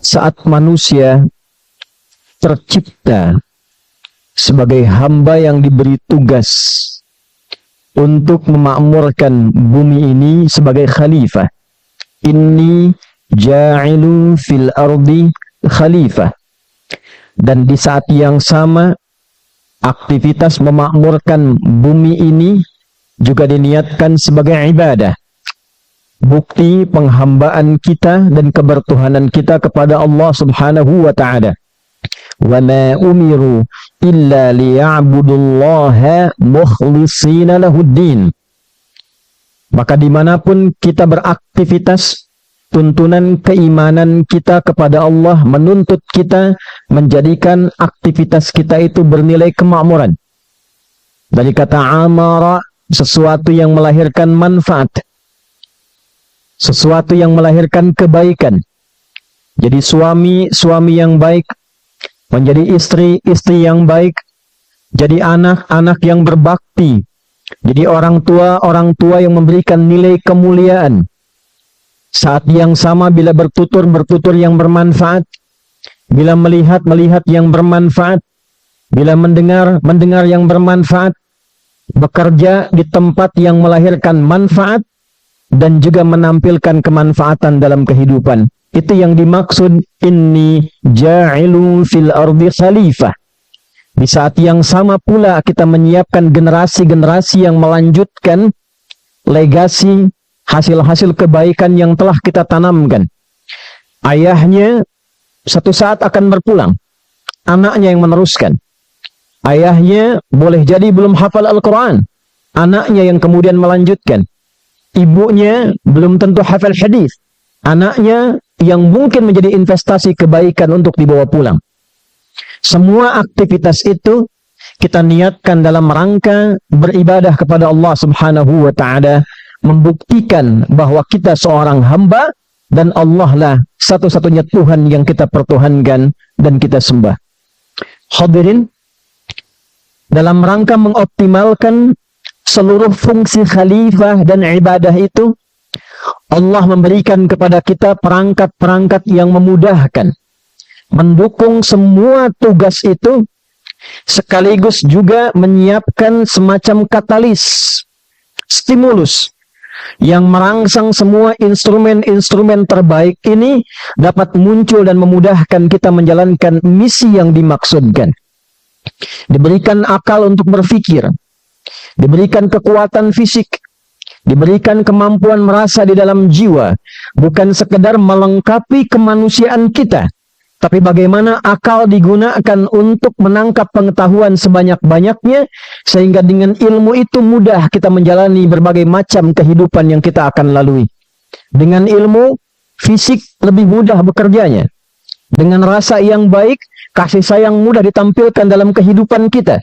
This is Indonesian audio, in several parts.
Saat manusia tercipta sebagai hamba yang diberi tugas untuk memakmurkan bumi ini sebagai khalifah, inni ja'ilu fil ardi khalifah, dan di saat yang sama aktivitas memakmurkan bumi ini juga diniatkan sebagai ibadah, bukti penghambaan kita dan kebertuhanan kita kepada Allah Subhanahu wa ta'ala. Wa ma umiru illa liya'budullaha mukhlishina lahuddin. Maka dimanapun kita beraktivitas, tuntunan keimanan kita kepada Allah menuntut kita menjadikan aktivitas kita itu bernilai kemakmuran. Dari kata amara, sesuatu yang melahirkan manfaat, sesuatu yang melahirkan kebaikan. Jadi suami yang baik, menjadi istri yang baik, jadi anak yang berbakti, jadi orang tua yang memberikan nilai kemuliaan. Saat yang sama bila bertutur yang bermanfaat, bila melihat yang bermanfaat, bila mendengar yang bermanfaat, bekerja di tempat yang melahirkan manfaat dan juga menampilkan kemanfaatan dalam kehidupan. Itu yang dimaksud inni ja'ilu fil ardi khalifah. Di saat yang sama pula kita menyiapkan generasi-generasi yang melanjutkan legasi hasil-hasil kebaikan yang telah kita tanamkan. Ayahnya satu saat akan berpulang, anaknya yang meneruskan. Ayahnya boleh jadi belum hafal Al-Quran, anaknya yang kemudian melanjutkan. Ibunya belum tentu hafal hadis, anaknya yang mungkin menjadi investasi kebaikan untuk dibawa pulang. Semua aktivitas itu kita niatkan dalam rangka beribadah kepada Allah Subhanahu wa ta'ala, membuktikan bahwa kita seorang hamba dan Allah lah satu-satunya Tuhan yang kita pertuhankan dan kita sembah. Hadirin, dalam rangka mengoptimalkan seluruh fungsi khalifah dan ibadah itu, Allah memberikan kepada kita perangkat-perangkat yang memudahkan, mendukung semua tugas itu, sekaligus juga menyiapkan semacam katalis, stimulus, yang merangsang semua instrumen-instrumen terbaik ini dapat muncul dan memudahkan kita menjalankan misi yang dimaksudkan. Diberikan akal untuk berpikir, diberikan kekuatan fisik, diberikan kemampuan merasa di dalam jiwa, bukan sekedar melengkapi kemanusiaan kita, tapi bagaimana akal digunakan untuk menangkap pengetahuan sebanyak-banyaknya, sehingga dengan ilmu itu mudah kita menjalani berbagai macam kehidupan yang kita akan lalui. Dengan ilmu, fisik lebih mudah bekerjanya. Dengan rasa yang baik, kasih sayang mudah ditampilkan dalam kehidupan kita.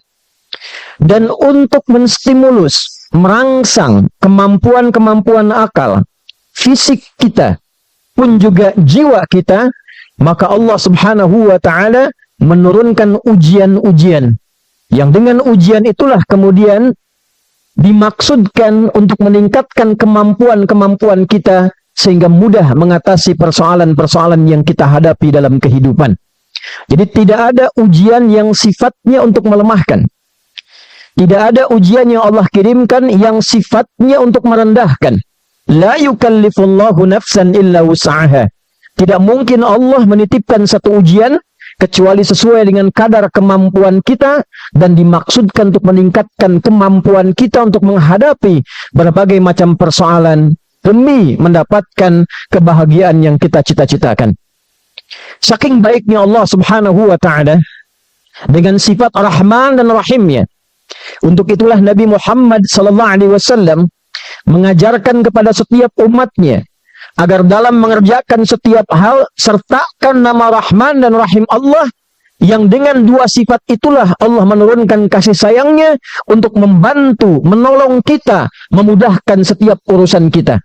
Dan untuk menstimulus, merangsang kemampuan-kemampuan akal, fisik kita, pun juga jiwa kita, maka Allah Subhanahu wa ta'ala menurunkan ujian-ujian. Yang dengan ujian itulah kemudian dimaksudkan untuk meningkatkan kemampuan-kemampuan kita, sehingga mudah mengatasi persoalan-persoalan yang kita hadapi dalam kehidupan. Jadi tidak ada ujian yang sifatnya untuk melemahkan. Tidak ada ujian yang Allah kirimkan yang sifatnya untuk merendahkan. La yukallifullahu nafsan illa wus'aha. Tidak mungkin Allah menitipkan satu ujian kecuali sesuai dengan kadar kemampuan kita, dan dimaksudkan untuk meningkatkan kemampuan kita untuk menghadapi berbagai macam persoalan demi mendapatkan kebahagiaan yang kita cita-citakan. Saking baiknya Allah Subhanahu wa ta'ala dengan sifat Rahman dan Rahimnya. Untuk itulah Nabi Muhammad sallallahu alaihi wasallam mengajarkan kepada setiap umatnya agar dalam mengerjakan setiap hal sertakan nama Rahman dan Rahim Allah, yang dengan dua sifat itulah Allah menurunkan kasih sayangnya untuk membantu, menolong kita, memudahkan setiap urusan kita.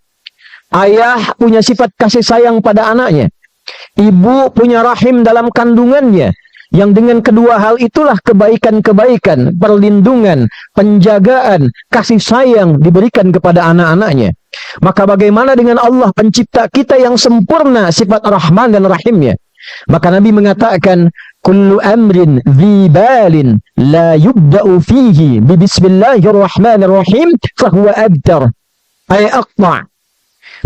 Ayah punya sifat kasih sayang pada anaknya, ibu punya rahim dalam kandungannya, yang dengan kedua hal itulah kebaikan-kebaikan, perlindungan, penjagaan, kasih sayang diberikan kepada anak-anaknya. Maka bagaimana dengan Allah pencipta kita yang sempurna sifat Rahman dan Rahimnya? Maka Nabi mengatakan, kullu amrin dzibalin la yubda'u fihi bi bismillahirrahmanirrahim fahuwa abtar ay aqta'.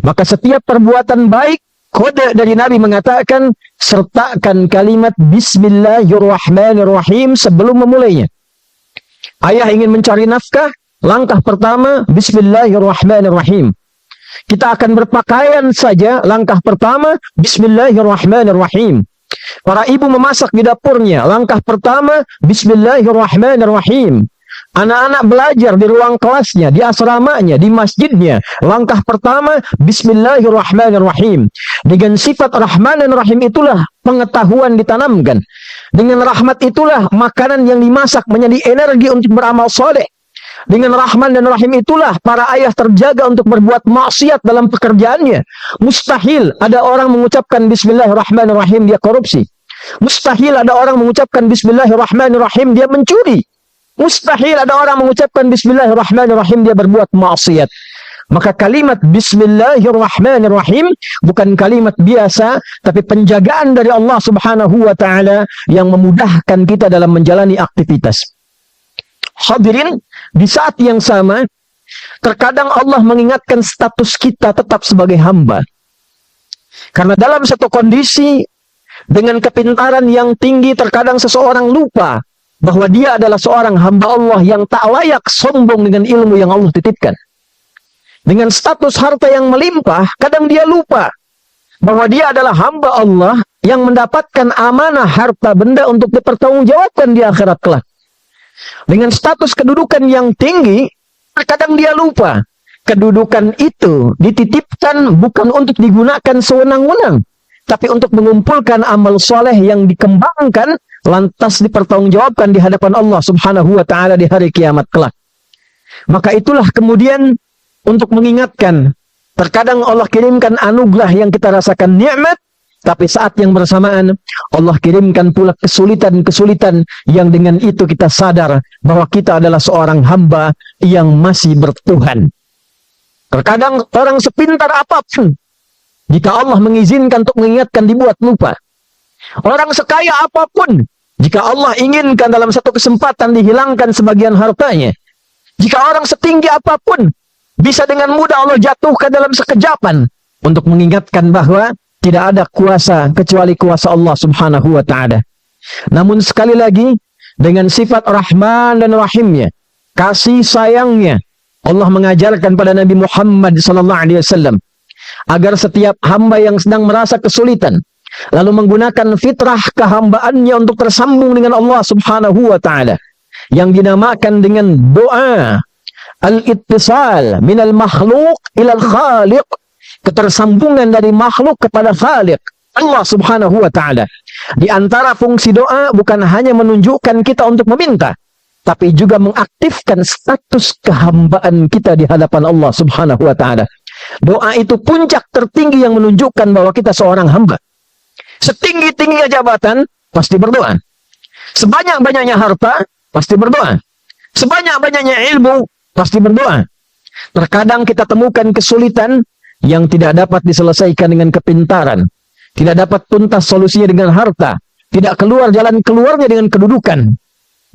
Maka setiap perbuatan baik, kode dari Nabi mengatakan, sertakan kalimat bismillahirrahmanirrahim sebelum memulainya. Ayah ingin mencari nafkah, langkah pertama bismillahirrahmanirrahim. Kita akan berpakaian saja, langkah pertama bismillahirrahmanirrahim. Para ibu memasak di dapurnya, langkah pertama bismillahirrahmanirrahim. Anak-anak belajar di ruang kelasnya, di asramanya, di masjidnya, langkah pertama bismillahirrahmanirrahim. Dengan sifat Rahman dan Rahim itulah pengetahuan ditanamkan. Dengan rahmat itulah makanan yang dimasak menjadi energi untuk beramal soleh. Dengan Rahman dan Rahim itulah para ayah terjaga untuk berbuat maksiat dalam pekerjaannya. Mustahil ada orang mengucapkan bismillahirrahmanirrahim dia korupsi. Mustahil ada orang mengucapkan bismillahirrahmanirrahim dia mencuri. Mustahil ada orang mengucapkan bismillahirrahmanirrahim dia berbuat maksiat. Maka kalimat bismillahirrahmanirrahim bukan kalimat biasa, tapi penjagaan dari Allah Subhanahu wa taala yang memudahkan kita dalam menjalani aktivitas. Hadirin, di saat yang sama terkadang Allah mengingatkan status kita tetap sebagai hamba. Karena dalam satu kondisi dengan kepintaran yang tinggi terkadang seseorang lupa bahwa dia adalah seorang hamba Allah yang tak layak sombong dengan ilmu yang Allah titipkan. Dengan status harta yang melimpah, kadang dia lupa bahwa dia adalah hamba Allah yang mendapatkan amanah harta benda untuk dipertanggungjawabkan di akhirat kelak. Dengan status kedudukan yang tinggi, terkadang dia lupa kedudukan itu dititipkan bukan untuk digunakan sewenang-wenang, tapi untuk mengumpulkan amal soleh yang dikembangkan lantas dipertanggungjawabkan di hadapan Allah Subhanahu wa taala di hari kiamat kelak. Maka itulah kemudian untuk mengingatkan, terkadang Allah kirimkan anugerah yang kita rasakan nikmat, tapi saat yang bersamaan Allah kirimkan pula kesulitan-kesulitan yang dengan itu kita sadar bahwa kita adalah seorang hamba yang masih bertuhan. Terkadang orang sepintar apapun, jika Allah mengizinkan untuk mengingatkan, dibuat lupa. Orang sekaya apapun, jika Allah inginkan dalam satu kesempatan dihilangkan sebagian hartanya. Jika orang setinggi apapun, bisa dengan mudah Allah jatuhkan dalam sekejapan untuk mengingatkan bahwa tidak ada kuasa kecuali kuasa Allah Subhanahu wa taala. Namun sekali lagi, dengan sifat Rahman dan Rahimnya, kasih sayangnya, Allah mengajarkan pada Nabi Muhammad SAW agar setiap hamba yang sedang merasa kesulitan lalu menggunakan fitrah kehambaannya untuk tersambung dengan Allah Subhanahu wa taala yang dinamakan dengan doa al-ittisal minal makhluk ilal khaliq, ketersambungan dari makhluk kepada khaliq Allah Subhanahu wa taala. Di antara fungsi doa bukan hanya menunjukkan kita untuk meminta, tapi juga mengaktifkan status kehambaan kita di hadapan Allah Subhanahu wa taala. Doa itu puncak tertinggi yang menunjukkan bahwa kita seorang hamba. Setinggi-tingginya jabatan, pasti berdoa. Sebanyak-banyaknya harta, pasti berdoa. Sebanyak-banyaknya ilmu, pasti berdoa. Terkadang kita temukan kesulitan yang tidak dapat diselesaikan dengan kepintaran. Tidak dapat tuntas solusinya dengan harta. Tidak keluar jalan keluarnya dengan kedudukan.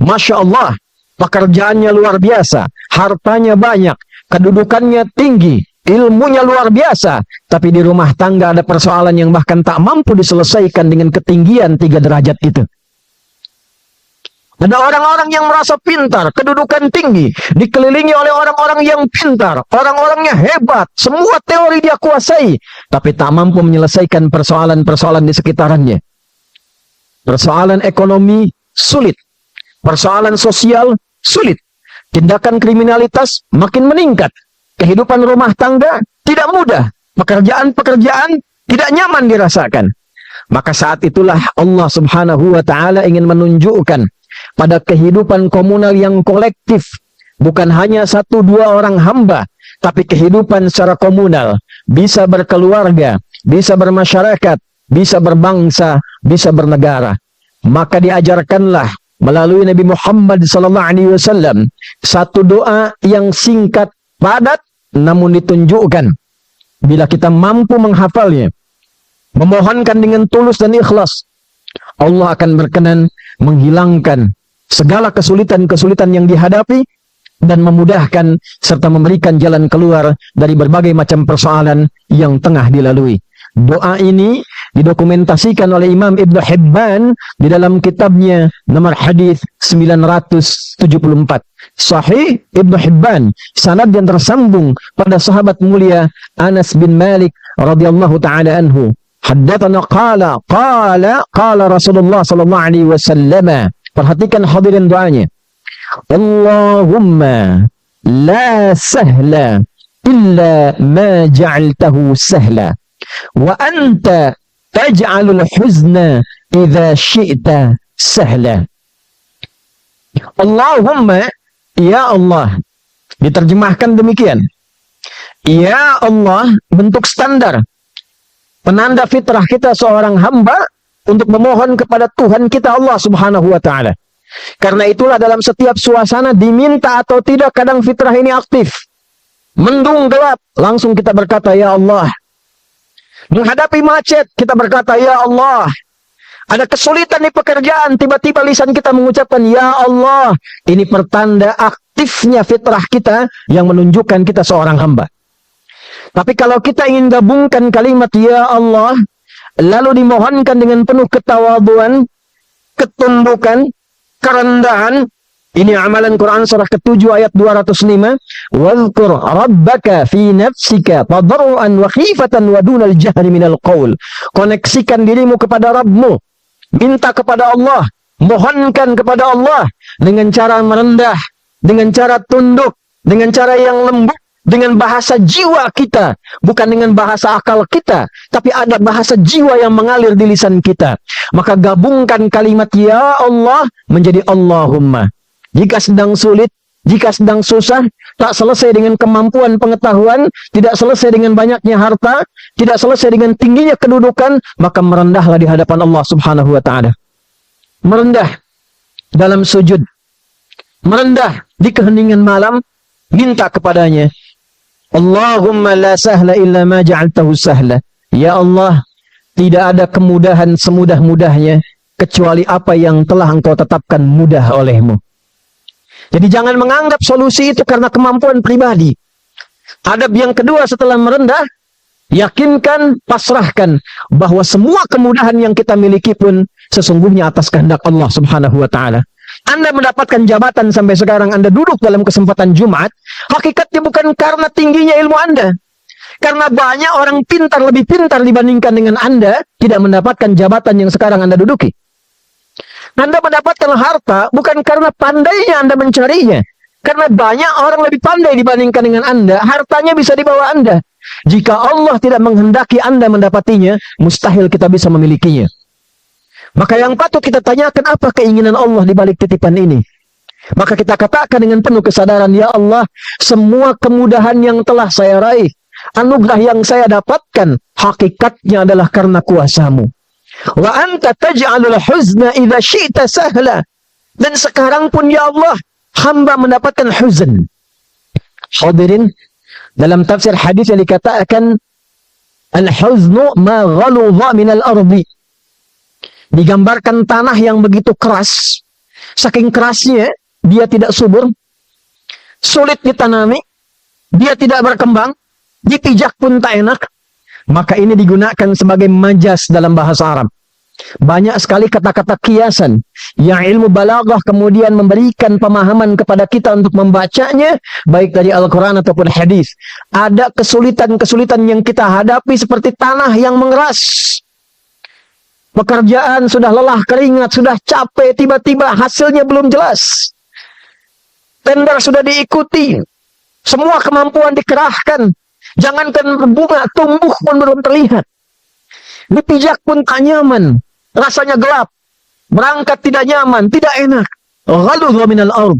Masya Allah, pekerjaannya luar biasa. Hartanya banyak. Kedudukannya tinggi. Ilmunya luar biasa, tapi di rumah tangga ada persoalan yang bahkan tak mampu diselesaikan dengan ketinggian 3 derajat itu. Ada orang-orang yang merasa pintar, kedudukan tinggi, dikelilingi oleh orang-orang yang pintar, orang-orangnya hebat, semua teori dia kuasai, tapi tak mampu menyelesaikan persoalan-persoalan di sekitarannya. Persoalan ekonomi sulit, persoalan sosial sulit, tindakan kriminalitas makin meningkat. Kehidupan rumah tangga tidak mudah. Pekerjaan-pekerjaan tidak nyaman dirasakan. Maka saat itulah Allah Subhanahu wa ta'ala ingin menunjukkan pada kehidupan komunal yang kolektif. Bukan hanya 1-2 orang hamba, tapi kehidupan secara komunal. Bisa berkeluarga, bisa bermasyarakat, bisa berbangsa, bisa bernegara. Maka diajarkanlah melalui Nabi Muhammad SAW satu doa yang singkat, padat, namun ditunjukkan. Bila kita mampu menghafalnya, memohonkan dengan tulus dan ikhlas, Allah akan berkenan menghilangkan segala kesulitan-kesulitan yang dihadapi dan memudahkan serta memberikan jalan keluar dari berbagai macam persoalan yang tengah dilalui. Doa ini didokumentasikan oleh Imam Ibn Hibban di dalam kitabnya nomor hadis 974. Sahih Ibn Hibban, sanad yang tersambung pada sahabat mulia Anas bin Malik radhiyallahu taala anhu. Haddatsana qala Rasulullah sallallahu alaihi wasallam. Perhatikan hadirin doanya. Allahumma la sahla illa ma ja'altahu sahla. Wa anta taj'alul huzna idza syi'ta sahla. Allahumma, ya Allah. Diterjemahkan demikian. Ya Allah, bentuk standar penanda fitrah kita seorang hamba untuk memohon kepada Tuhan kita Allah Subhanahu wa taala. Karena itulah dalam setiap suasana diminta atau tidak, kadang fitrah ini aktif. Mendung gelap, langsung kita berkata ya Allah. Menghadapi macet, kita berkata, ya Allah. Ada kesulitan di pekerjaan, tiba-tiba lisan kita mengucapkan, ya Allah. Ini pertanda aktifnya fitrah kita yang menunjukkan kita seorang hamba. Tapi kalau kita ingin gabungkan kalimat, ya Allah, lalu dimohonkan dengan penuh ketawaduan, ketundukan, kerendahan, ini amalan Quran surah ke-7 ayat 205. Wadhkur rabbaka fi nafsika tadarruan wa khifatan wa dunal jahri minal qaul. Koneksikan dirimu kepada Rabbmu. Minta kepada Allah, mohonkan kepada Allah dengan cara merendah, dengan cara tunduk, dengan cara yang lembut, dengan bahasa jiwa kita, bukan dengan bahasa akal kita, tapi ada bahasa jiwa yang mengalir di lisan kita. Maka gabungkan kalimat ya Allah menjadi Allahumma. Jika sedang sulit, jika sedang susah, tak selesai dengan kemampuan pengetahuan, tidak selesai dengan banyaknya harta, tidak selesai dengan tingginya kedudukan, maka merendahlah di hadapan Allah Subhanahu wa taala. Merendah dalam sujud, merendah di keheningan malam, minta kepadanya, Allahumma la sahla illa ma ja'altahu sahla. Ya Allah, tidak ada kemudahan semudah-mudahnya kecuali apa yang telah Engkau tetapkan mudah olehmu. Jadi jangan menganggap solusi itu karena kemampuan pribadi. Adab yang kedua setelah merendah, yakinkan, pasrahkan bahwa semua kemudahan yang kita miliki pun sesungguhnya atas kehendak Allah Subhanahu wa taala. Anda mendapatkan jabatan sampai sekarang, Anda duduk dalam kesempatan Jumat, hakikatnya bukan karena tingginya ilmu Anda. Karena banyak orang pintar, lebih pintar dibandingkan dengan Anda, tidak mendapatkan jabatan yang sekarang Anda duduki. Anda mendapatkan harta bukan karena pandainya Anda mencarinya. Karena banyak orang lebih pandai dibandingkan dengan Anda, hartanya bisa dibawa Anda. Jika Allah tidak menghendaki Anda mendapatinya, mustahil kita bisa memilikinya. Maka yang patut kita tanyakan, apa keinginan Allah di balik titipan ini? Maka kita katakan dengan penuh kesadaran, ya Allah, semua kemudahan yang telah saya raih, anugerah yang saya dapatkan, hakikatnya adalah karena kuasa-Mu. Wa anta taj'alul huzna idza syi'ta sahla. Dan sekarang pun ya Allah, hamba mendapatkan huzn. Hadirin, dalam tafsir hadis yang dikatakan al-huznu ma ghaludha minal ardi. Digambarkan tanah yang begitu keras, saking kerasnya dia tidak subur, sulit ditanami, dia tidak berkembang, dipijak pun tak enak. Maka ini digunakan sebagai majas dalam bahasa Arab. Banyak sekali kata-kata kiasan yang ilmu balaghah kemudian memberikan pemahaman kepada kita untuk membacanya, baik dari Al-Quran ataupun hadis. Ada kesulitan-kesulitan yang kita hadapi seperti tanah yang mengeras. Pekerjaan sudah lelah keringat, sudah capek, tiba-tiba hasilnya belum jelas. Tender sudah diikuti, semua kemampuan dikerahkan. Jangankan berbunga, tumbuh pun belum terlihat. Dipijak pun tak nyaman, rasanya gelap. Berangkat tidak nyaman, tidak enak. Ghaludha minal ard.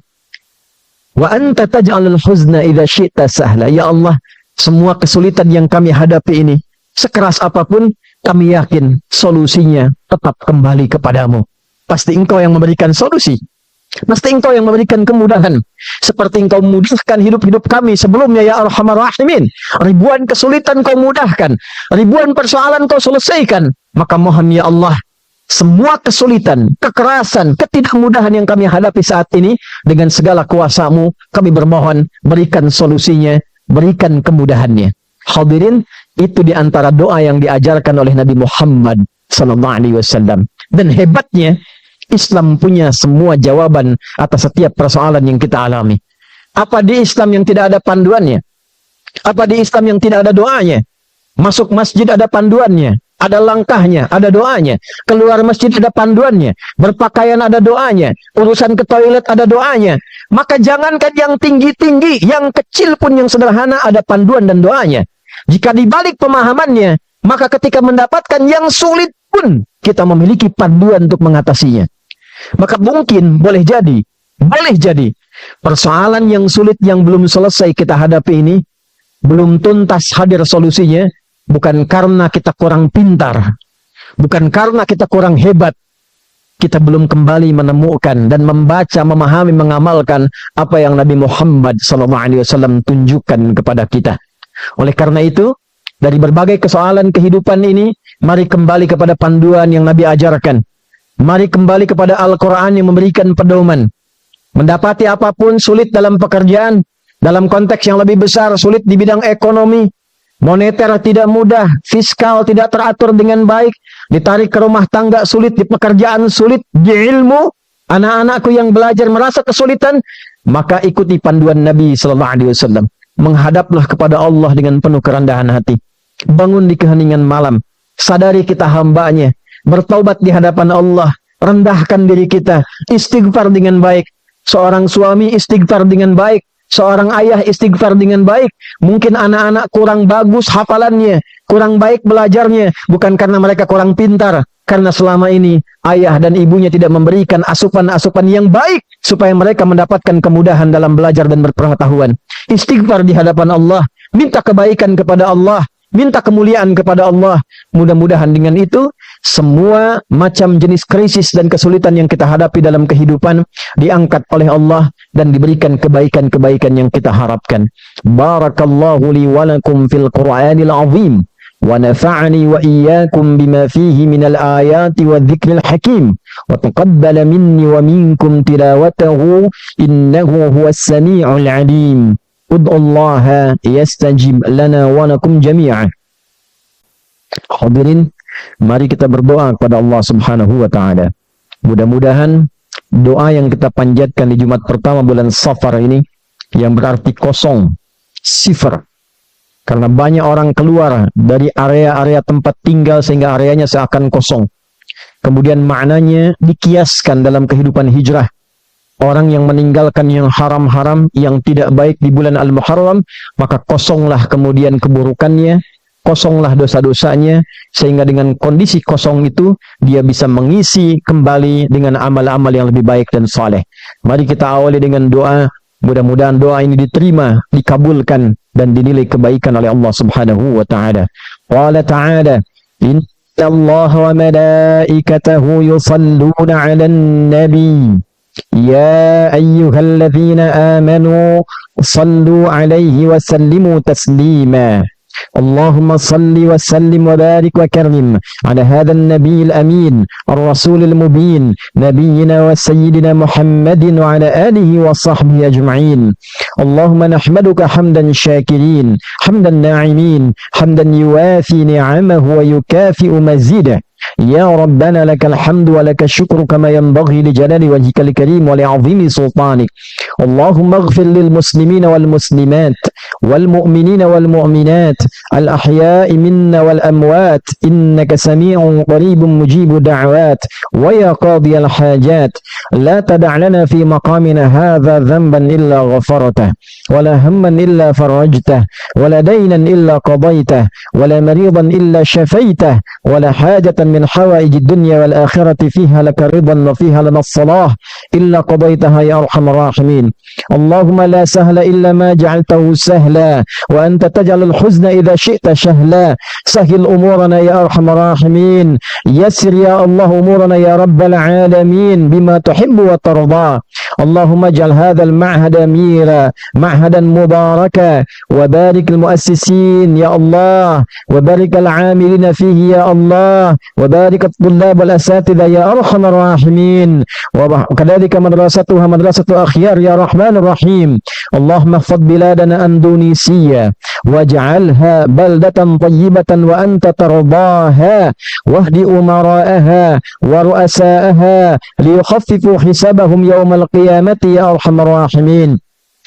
Wa anta taj'alul huzna idza syi'ta sahla. Ya Allah, semua kesulitan yang kami hadapi ini, sekeras apapun, kami yakin solusinya tetap kembali kepadamu. Pasti Engkau yang memberikan solusi. Pasti Engkau yang memberikan kemudahan. Seperti Engkau mudahkan hidup-hidup kami sebelumnya ya Arhamar Rahimin. Ribuan kesulitan Kau mudahkan. Ribuan persoalan Kau selesaikan. Maka mohon ya Allah, semua kesulitan, kekerasan, ketidakmudahan yang kami hadapi saat ini, dengan segala kuasa-Mu, kami bermohon, berikan solusinya, berikan kemudahannya. Hadirin, itu di antara doa yang diajarkan oleh Nabi Muhammad SAW. Dan hebatnya, Islam punya semua jawaban atas setiap persoalan yang kita alami. Apa di Islam yang tidak ada panduannya? Apa di Islam yang tidak ada doanya? Masuk masjid ada panduannya, ada langkahnya, ada doanya. Keluar masjid ada panduannya. Berpakaian ada doanya. Urusan ke toilet ada doanya. Maka jangankan yang tinggi-tinggi, yang kecil pun yang sederhana ada panduan dan doanya. Jika dibalik pemahamannya, maka ketika mendapatkan yang sulit pun kita memiliki panduan untuk mengatasinya. Maka mungkin boleh jadi persoalan yang sulit yang belum selesai kita hadapi ini, belum tuntas hadir solusinya, bukan karena kita kurang pintar, bukan karena kita kurang hebat, kita belum kembali menemukan dan membaca, memahami, mengamalkan apa yang Nabi Muhammad SAW tunjukkan kepada kita. Oleh karena itu, dari berbagai persoalan kehidupan ini, mari kembali kepada panduan yang Nabi ajarkan. Mari kembali kepada Al-Quran yang memberikan pedoman. Mendapati apapun sulit dalam pekerjaan, dalam konteks yang lebih besar, sulit di bidang ekonomi, moneter tidak mudah, fiskal tidak teratur dengan baik, ditarik ke rumah tangga sulit, di pekerjaan sulit, di ilmu, anak-anakku yang belajar merasa kesulitan, maka ikuti panduan Nabi SAW. Menghadaplah kepada Allah dengan penuh kerendahan hati. Bangun di keheningan malam, sadari kita hambanya, bertaubat di hadapan Allah, rendahkan diri kita, istighfar dengan baik. Seorang suami istighfar dengan baik, seorang ayah istighfar dengan baik. Mungkin anak-anak kurang bagus hafalannya, kurang baik belajarnya, bukan karena mereka kurang pintar, karena selama ini ayah dan ibunya tidak memberikan asupan-asupan yang baik supaya mereka mendapatkan kemudahan dalam belajar dan berpengetahuan. Istighfar di hadapan Allah, minta kebaikan kepada Allah, minta kemuliaan kepada Allah. Mudah-mudahan dengan itu semua macam jenis krisis dan kesulitan yang kita hadapi dalam kehidupan diangkat oleh Allah dan diberikan kebaikan-kebaikan yang kita harapkan. Barakallahu li wa lakum fil Qur'anil azim wa nafa'ani wa iyyakum bima fihi minal ayati wa dzikril hakim wa taqabbala minni wa minkum tilawatahu innahu huwas sami'ul 'alim. Ud'ullaha yastajib lana wa lakum jami'an. Hadirin, mari kita berdoa kepada Allah Subhanahu wa taala. Mudah-mudahan doa yang kita panjatkan di Jumat pertama bulan Safar ini, yang berarti kosong, sifar. Karena banyak orang keluar dari area-area tempat tinggal sehingga areanya seakan kosong. Kemudian maknanya dikiaskan dalam kehidupan hijrah. Orang yang meninggalkan yang haram-haram, yang tidak baik di bulan Al-Muharram, maka kosonglah kemudian keburukannya, kosonglah dosa-dosanya, sehingga dengan kondisi kosong itu, dia bisa mengisi kembali dengan amal-amal yang lebih baik dan saleh. Mari kita awali dengan doa, mudah-mudahan doa ini diterima, dikabulkan, dan dinilai kebaikan oleh Allah Subhanahu wa ta'ala. Qala ta'ala, inna Allah wa malaikatahu yusalluna 'alan nabi. يا أيها الذين آمنوا صلوا عليه وسلموا تسليما اللهم صل وسلم وبارك وكرم على هذا النبي الأمين الرسول المبين نبينا وسيدنا محمد وعلى آله وصحبه أجمعين اللهم نحمدك حمدا شاكرين حمدا ناعمين حمدا يوافي نعمه ويكافئ مزيده يا ربنا لك الحمد ولك الشكر كما ينبغي لجلال وجهك الكريم ولعظيم سلطانك اللهم اغفر للمسلمين والمسلمات والمؤمنين والمؤمنات الأحياء منا والأموات إنك سميع قريب مجيب دعوات ويا قاضي الحاجات لا تدع لنا في مقامنا هذا ذنبا إلا غفرته ولا هما إلا فرجته ولا دينا إلا قضيته ولا مريضا إلا شفيته ولا حاجة من من حوائج الدنيا والآخرة فيها لك رضا وفيها لنا الصلاح إلا قضيتها يا أرحم الراحمين. اللهم لا سهل إلا ما جعلته سهلا وأنت تجعل الحزن إذا شئت سهلا. سهل أمورنا يا أرحم الراحمين. يسر يا الله أمورنا يا رب العالمين بما تحب وترضى. اللهم اجعل هذا المعهد أميرا معهدا مباركا وبارك المؤسسين يا الله وبارك العاملين فيه يا الله وبارك الطلاب والأساتذة يا أرحم الراحمين. وكذلك مدرستها مدرسة أخيار يا رحمن الرحيم. اللهم احفظ بلادنا أندونيسيا واجعلها بلدة طيبة وأنت ترضاها واهد أمراءها ورؤساءها ليخففوا حسابهم يوم القيامة يا أرحم الراحمين.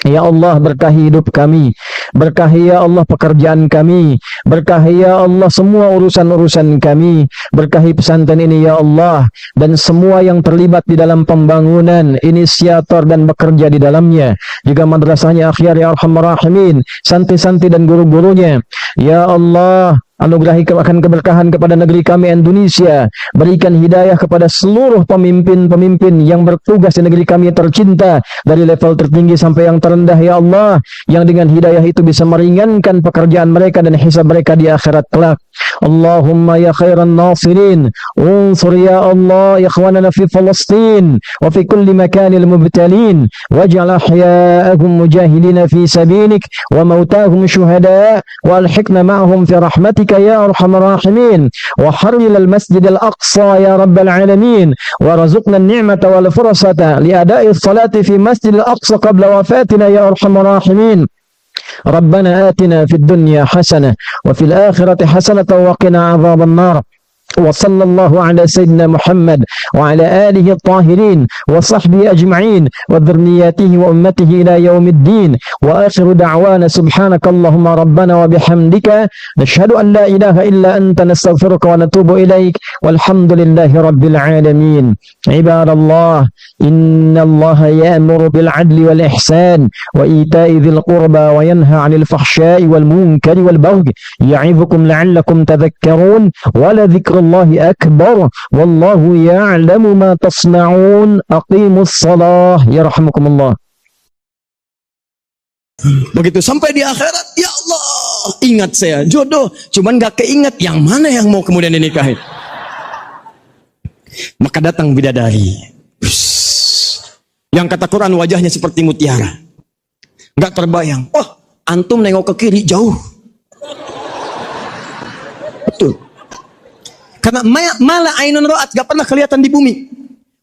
Ya Allah, berkahi hidup kami, berkahi ya Allah pekerjaan kami, berkahi ya Allah semua urusan-urusan kami, berkahi pesantren ini ya Allah, dan semua yang terlibat di dalam pembangunan, inisiator dan bekerja di dalamnya, juga madrasahnya Akhyar ya Arhamar Rahimin, santri-santri dan guru-gurunya. Ya Allah, anugerahi akan keberkahan kepada negeri kami Indonesia. Berikan hidayah kepada seluruh pemimpin-pemimpin yang bertugas di negeri kami tercinta, dari level tertinggi sampai yang terendah ya Allah, yang dengan hidayah itu bisa meringankan pekerjaan mereka dan hisab mereka di akhirat kelak. Allahumma ya khairan nasirin, unsur ya Allah ikhwanana fi Palestin wa fi kulli makanil mubtalin, waj'al ahya'ahum mujahidina fi sabilik wa mautahum syuhada wa alhiqna ma'hum fi rahmatik ya arhamar rahimin. Wa harril al-masjid al-aqsa ya rabbal alamin wa razuqna an-ni'mata wal fursata li ada'i as-salati fi masjid al-aqsa qabla wafatina ya arhamar rahimin. ربنا آتنا في الدنيا حسنة وفي الآخرة حسنة وقنا عذاب النار. وصلى الله على سيدنا محمد وعلى آله الطاهرين وصحبه أجمعين وذرياته وأمته إلى يوم الدين. وآخر دعوانا سبحانك اللهم ربنا وبحمدك نشهد أن لا إله إلا أنت نستغفرك ونتوب إليك والحمد لله رب العالمين. عباد الله، إن الله يأمر بالعدل والإحسان وإيتاء ذي القربى وينهى عن الفحشاء والمنكر والبغي يعظكم لعلكم تذكرون ولذكر الله أكبر والله يعلم ما تصنعون. أقيموا الصلاة يرحمكم الله. Begitu sampai di akhirat, ya Allah, ingat saya jodoh, cuman gak keinget yang mana yang mau kemudian dinikahi. Maka datang bidadari, yang kata Quran wajahnya seperti mutiara. Gak terbayang, oh antum nengok ke kiri jauh. Betul. Karena mala ainun ra'at, gak pernah kelihatan di bumi.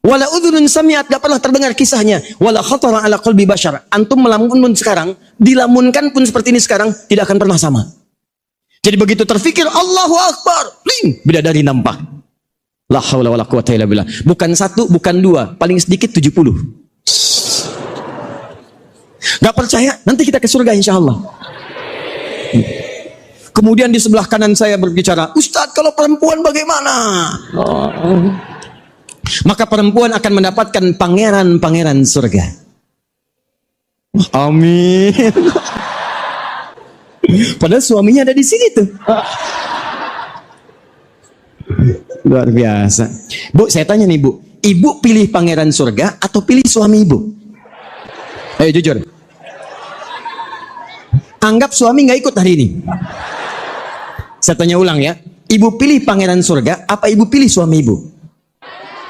Wala udhunun sami'at, gak pernah terdengar kisahnya. Wala khatara ala qalbi bashar. Antum melamun pun sekarang, dilamunkan pun seperti ini sekarang, tidak akan pernah sama. Jadi begitu terfikir Allahu Akbar, ling, bidadari nampak. La haula wala quwata illa billah. Bukan satu, bukan dua, paling sedikit 70. Gak percaya? Nanti kita ke surga insyaallah. Kemudian di sebelah kanan saya berbicara, Ustadz kalau perempuan bagaimana? Maka perempuan akan mendapatkan pangeran-pangeran surga. Amin. Padahal suaminya ada di sini tuh. Luar biasa. Bu, saya tanya nih Bu, Ibu pilih pangeran surga atau pilih suami Ibu? Ayo jujur. Anggap suami nggak ikut hari ini. Saya tanya ulang ya, Ibu pilih pangeran surga apa Ibu pilih suami Ibu?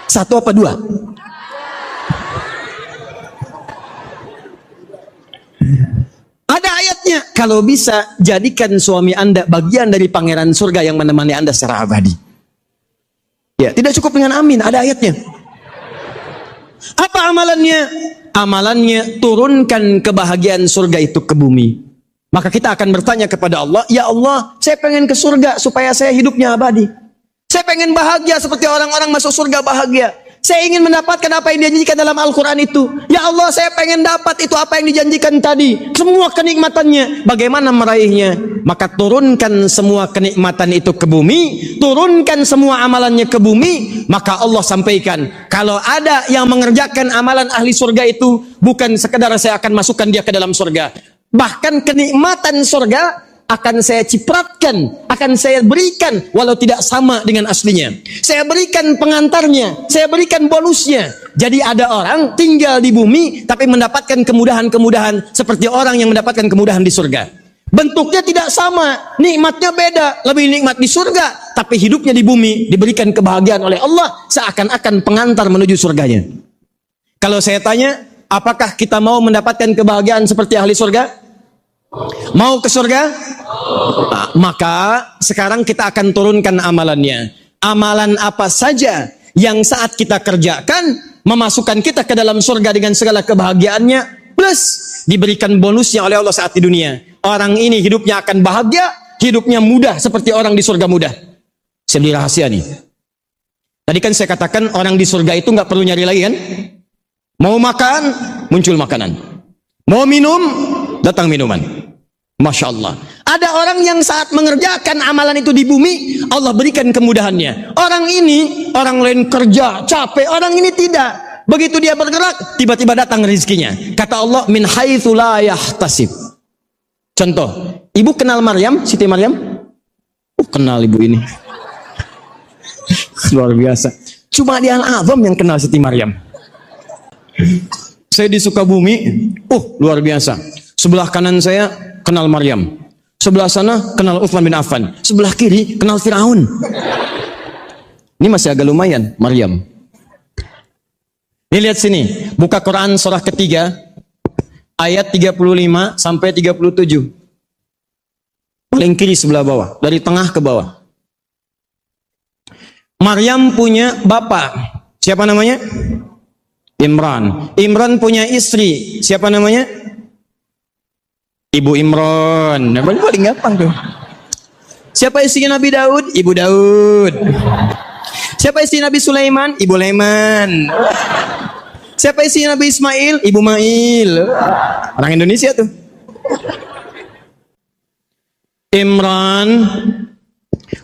Satu apa dua? Ada ayatnya, kalau bisa jadikan suami Anda bagian dari pangeran surga yang menemani Anda secara abadi. Ya, tidak cukup dengan amin, ada ayatnya. Apa amalannya? Amalannya turunkan kebahagiaan surga itu ke bumi. Maka kita akan bertanya kepada Allah, ya Allah, saya pengen ke surga supaya saya hidupnya abadi. Saya pengen bahagia seperti orang-orang masuk surga bahagia. Saya ingin mendapatkan apa yang dijanjikan dalam Al-Quran itu. Ya Allah, saya pengen dapat itu apa yang dijanjikan tadi. Semua kenikmatannya. Bagaimana meraihnya? Maka turunkan semua kenikmatan itu ke bumi. Turunkan semua amalannya ke bumi. Maka Allah sampaikan, kalau ada yang mengerjakan amalan ahli surga itu, bukan sekedar saya akan masukkan dia ke dalam surga. Bahkan kenikmatan surga akan saya cipratkan, akan saya berikan walau tidak sama dengan aslinya. Saya berikan pengantarnya, saya berikan bonusnya. Jadi ada orang tinggal di bumi tapi mendapatkan kemudahan-kemudahan seperti orang yang mendapatkan kemudahan di surga. Bentuknya tidak sama, nikmatnya beda, lebih nikmat di surga, tapi hidupnya di bumi diberikan kebahagiaan oleh Allah seakan-akan pengantar menuju surganya. Kalau saya tanya, apakah kita mau mendapatkan kebahagiaan seperti ahli surga? Mau ke surga? Nah, maka sekarang kita akan turunkan amalannya. Amalan apa saja yang saat kita kerjakan memasukkan kita ke dalam surga dengan segala kebahagiaannya, plus diberikan bonusnya oleh Allah saat di dunia. Orang ini hidupnya akan bahagia, hidupnya mudah seperti orang di surga mudah. Saya beri rahasia nih. Tadi kan saya katakan orang di surga itu nggak perlu nyari lagi kan? Mau makan, muncul makanan. Mau minum, datang minuman. Masya Allah. Ada orang yang saat mengerjakan amalan itu di bumi, Allah berikan kemudahannya. Orang ini, orang lain kerja, capek. Orang ini tidak. Begitu dia bergerak, tiba-tiba datang rezekinya. Kata Allah, min haitsu la yahtasib. Contoh, ibu kenal Maryam, Siti Maryam? Kenal ibu ini. Luar biasa. Cuma di Al-Azham yang kenal Siti Maryam. Saya di Sukabumi, luar biasa. Sebelah kanan saya kenal Maryam. Sebelah sana kenal Utsman bin Affan. Sebelah kiri kenal Firaun. Ini masih agak lumayan, Maryam. Ini lihat sini, buka Quran surah ketiga, ayat 35 sampai 37. Paling kiri sebelah bawah, dari tengah ke bawah. Maryam punya bapak. Siapa namanya? Imran. Imran punya istri. Siapa namanya? Ibu Imran. Paling gampang tuh. Siapa istrinya Nabi Daud? Ibu Daud. Siapa istri Nabi Sulaiman? Ibu Leman. Siapa istri Nabi Ismail? Ibu Mail. Orang Indonesia tuh. Imran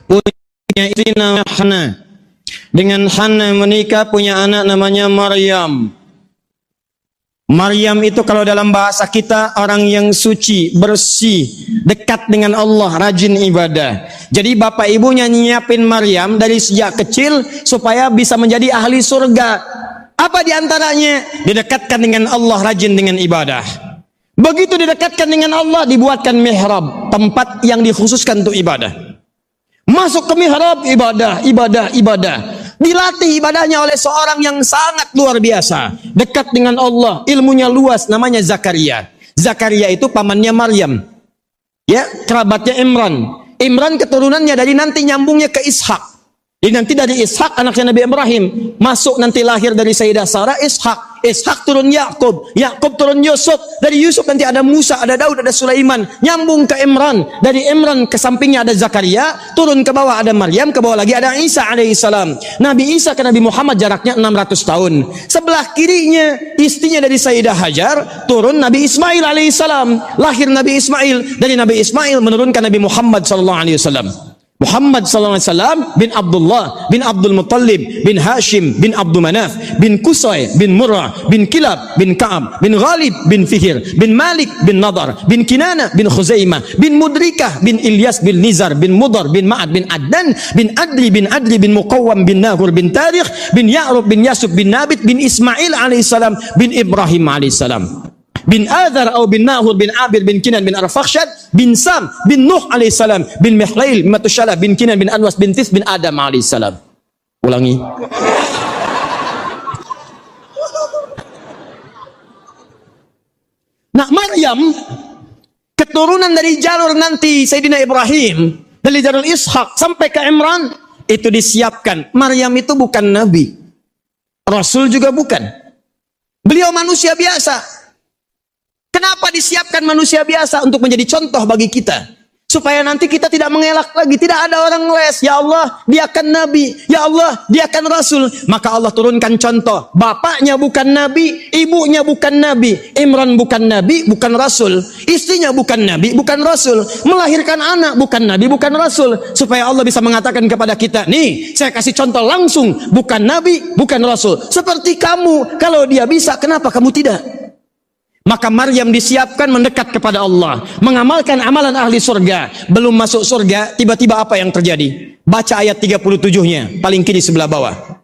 punya istri namanya Hana. Dengan Hana menikah punya anak namanya Maryam. Maryam itu kalau dalam bahasa kita orang yang suci, bersih, dekat dengan Allah, rajin ibadah. Jadi bapak ibunya nyiapin Maryam dari sejak kecil supaya bisa menjadi ahli surga. Apa diantaranya? Didekatkan dengan Allah, rajin dengan ibadah. Begitu didekatkan dengan Allah, dibuatkan mihrab, tempat yang dikhususkan untuk ibadah. Masuk ke mihrab, ibadah, ibadah, ibadah. Dilatih ibadahnya oleh seorang yang sangat luar biasa, dekat dengan Allah, ilmunya luas, namanya Zakaria. Zakaria itu pamannya Maryam, ya, kerabatnya Imran. Imran keturunannya dari nanti nyambungnya ke Ishak. Jadi nanti dari Ishak anaknya Nabi Ibrahim, masuk nanti lahir dari Sayyidah Sarah Ishak. Ishak turun Yakub, Yakub turun Yusuf, dari Yusuf nanti ada Musa, ada Daud, ada Sulaiman, nyambung ke Imran, dari Imran ke sampingnya ada Zakaria, turun ke bawah ada Maryam, ke bawah lagi ada Isa alaihissalam. Nabi Isa ke Nabi Muhammad jaraknya 600 tahun. Sebelah kirinya istrinya dari Sayyidah Hajar, turun Nabi Ismail alaihissalam, lahir Nabi Ismail, dari Nabi Ismail menurunkan Nabi Muhammad sallallahu alaihi wasallam. Muhammad SAW bin Abdullah bin Abdul Muttalib bin Hashim bin Abdul Manaf bin Qusay bin Murrah bin Kilab bin Ka'ab bin Ghalib bin Fihir bin Malik bin Nadar bin Kinana bin Khuzaimah bin Mudrikah bin Ilyas bin Nizar bin Mudar bin Ma'ad bin Adnan bin Adli bin Muqawwam bin Nahur bin Tarikh bin Ya'rub bin Yasub bin Nabit bin Ismail alaihissalam bin Ibrahim alaihissalam bin Adhar atau bin Nahur bin Abir bin Kinan bin Arfakhshad bin Sam bin Nuh alaihissalam bin Mihlail bin Matushalah bin Kinan bin Anwas bin Tis bin Adam alaihissalam. Ulangi. Nah, Maryam keturunan dari jalur nanti Sayyidina Ibrahim, dari jalur Ishak sampai ke Imran itu disiapkan. Maryam itu bukan nabi, rasul juga bukan. Beliau manusia biasa. Kenapa disiapkan manusia biasa? Untuk menjadi contoh bagi kita. Supaya nanti kita tidak mengelak lagi. Tidak ada orang les. Ya Allah, dia akan nabi. Ya Allah, dia akan rasul. Maka Allah turunkan contoh. Bapaknya bukan nabi, ibunya bukan nabi. Imran bukan nabi, bukan rasul. Istrinya bukan nabi, bukan rasul. Melahirkan anak bukan nabi, bukan rasul. Supaya Allah bisa mengatakan kepada kita, nih, saya kasih contoh langsung. Bukan nabi, bukan rasul. Seperti kamu. Kalau dia bisa, kenapa kamu tidak? Maka Maryam disiapkan mendekat kepada Allah, mengamalkan amalan ahli surga. Belum masuk surga, tiba-tiba apa yang terjadi? Baca ayat 37-nya, paling kiri sebelah bawah.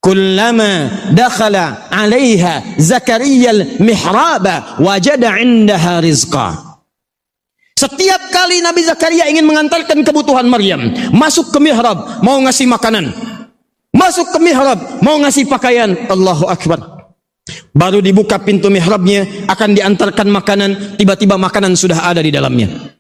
Kullama dakhala 'alaiha Zakariyal mihraba wajada 'indaha rizqa. Setiap kali Nabi Zakaria ingin mengantarkan kebutuhan Maryam, masuk ke mihrab, mau ngasih makanan. Masuk ke mihrab, mau ngasih pakaian. Allahu Akbar. Baru dibuka pintu mihrabnya, akan diantarkan makanan, tiba-tiba makanan sudah ada di dalamnya.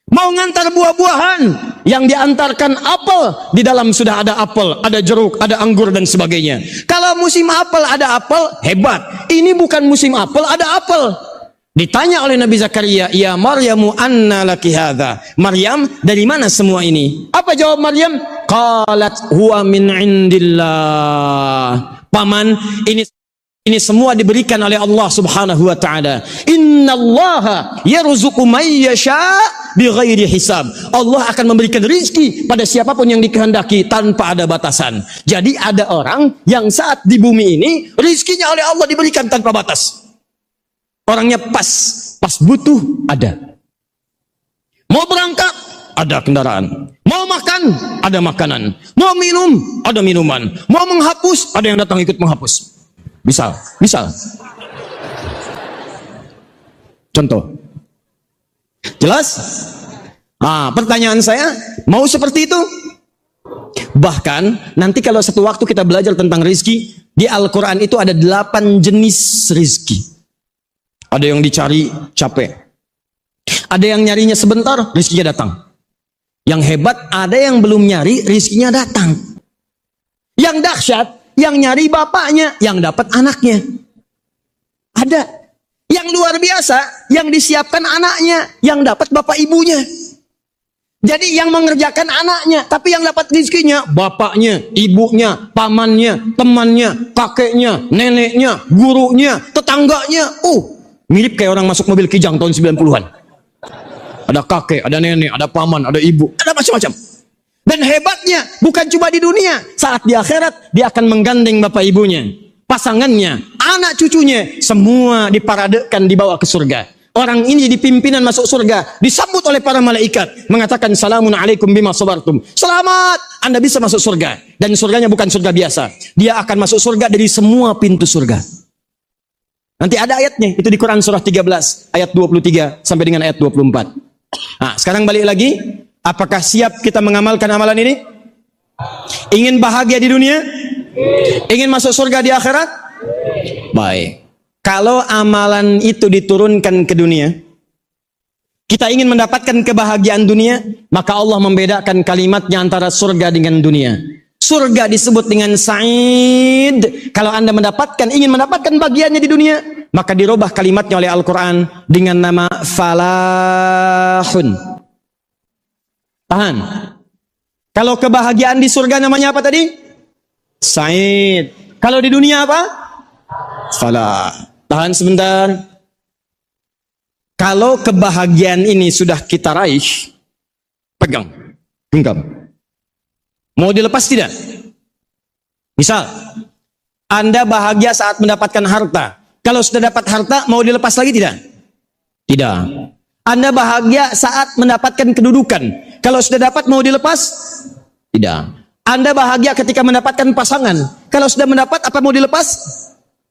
Mau ngantar buah-buahan, yang diantarkan apel, di dalam sudah ada apel, ada jeruk, ada anggur dan sebagainya. Kalau musim apel ada apel, hebat. Ini bukan musim apel, ada apel. Ditanya oleh Nabi Zakaria, "Ya Maryamu anna laki hadza?" Maryam, dari mana semua ini? Apa jawab Maryam? Qalat huwa min indillah. Paman, ini semua diberikan oleh Allah Subhanahu wa taala. Innallaha yarzuqu may yasha bighairi hisab. Allah akan memberikan rizki pada siapapun yang dikehendaki tanpa ada batasan. Jadi ada orang yang saat di bumi ini rizkinya oleh Allah diberikan tanpa batas. Orangnya pas butuh ada. Mau berangkat ada kendaraan. Mau makan ada makanan. Mau minum ada minuman. Mau menghapus ada yang datang ikut menghapus. Misal. Contoh. Jelas? Pertanyaan saya, mau seperti itu? Bahkan, nanti kalau satu waktu kita belajar tentang rizki, di Al-Quran itu ada 8 jenis rizki. Ada yang dicari capek. Ada yang nyarinya sebentar, rizkinya datang. Yang hebat, ada yang belum nyari, rizkinya datang. Yang dahsyat, yang nyari bapaknya, yang dapat anaknya. Ada. Yang luar biasa, yang disiapkan anaknya, yang dapat bapak ibunya. Jadi yang mengerjakan anaknya, tapi yang dapat rezekinya, bapaknya, ibunya, pamannya, temannya, kakeknya, neneknya, gurunya, tetangganya. Mirip kayak orang masuk mobil Kijang tahun 90-an. Ada kakek, ada nenek, ada paman, ada ibu, ada macam-macam. Dan hebatnya, bukan cuma di dunia, saat di akhirat, dia akan menggandeng bapak ibunya, pasangannya, anak cucunya, semua diparadekan dibawa ke surga. Orang ini dipimpinan masuk surga, disambut oleh para malaikat, mengatakan salamun alaikum bima sabartum. Selamat, Anda bisa masuk surga. Dan surganya bukan surga biasa. Dia akan masuk surga dari semua pintu surga. Nanti ada ayatnya, itu di Quran surah 13, ayat 23 sampai dengan ayat 24. Sekarang balik lagi. Apakah siap kita mengamalkan amalan ini? Ingin bahagia di dunia? Ingin masuk surga di akhirat? Baik. Kalau amalan itu diturunkan ke dunia, kita ingin mendapatkan kebahagiaan dunia, maka Allah membedakan kalimatnya antara surga dengan dunia. Surga disebut dengan sa'id. Kalau Anda ingin mendapatkan bagiannya di dunia, maka dirubah kalimatnya oleh Al-Quran dengan nama falahun. Tahan. Kalau kebahagiaan di surga namanya apa tadi? Sa'id. Kalau di dunia apa? Falah. Tahan sebentar. Kalau kebahagiaan ini sudah kita raih, pegang, genggam. Mau dilepas tidak? Misal, Anda bahagia saat mendapatkan harta. Kalau sudah dapat harta, mau dilepas lagi tidak? Tidak. Anda bahagia saat mendapatkan kedudukan. Kalau sudah dapat, mau dilepas? Tidak. Anda bahagia ketika mendapatkan pasangan. Kalau sudah mendapat, apa mau dilepas?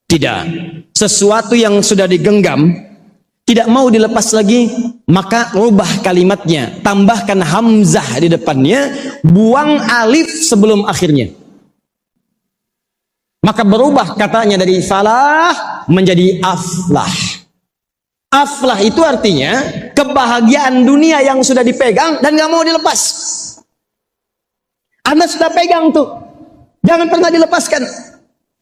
Tidak. Sesuatu yang sudah digenggam, tidak mau dilepas lagi, maka rubah kalimatnya. Tambahkan hamzah di depannya, buang alif sebelum akhirnya. Maka berubah katanya dari falah menjadi aflah. Aflah itu artinya kebahagiaan dunia yang sudah dipegang dan gak mau dilepas. Anda sudah pegang tuh, jangan pernah dilepaskan.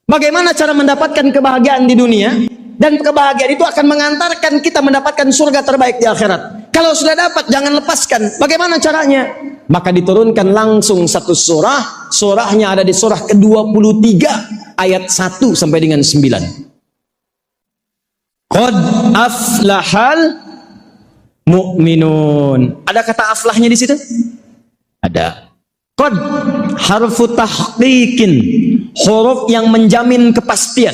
Bagaimana cara mendapatkan kebahagiaan di dunia? Dan kebahagiaan itu akan mengantarkan kita mendapatkan surga terbaik di akhirat. Kalau sudah dapat, jangan lepaskan. Bagaimana caranya? Maka diturunkan langsung satu surah. Surahnya ada di surah ke-23 ayat 1 sampai dengan 9. Qad aflahal mu'minun. Ada kata aflahnya di situ? Ada. Qad harfu tahqiqin, huruf yang menjamin kepastian.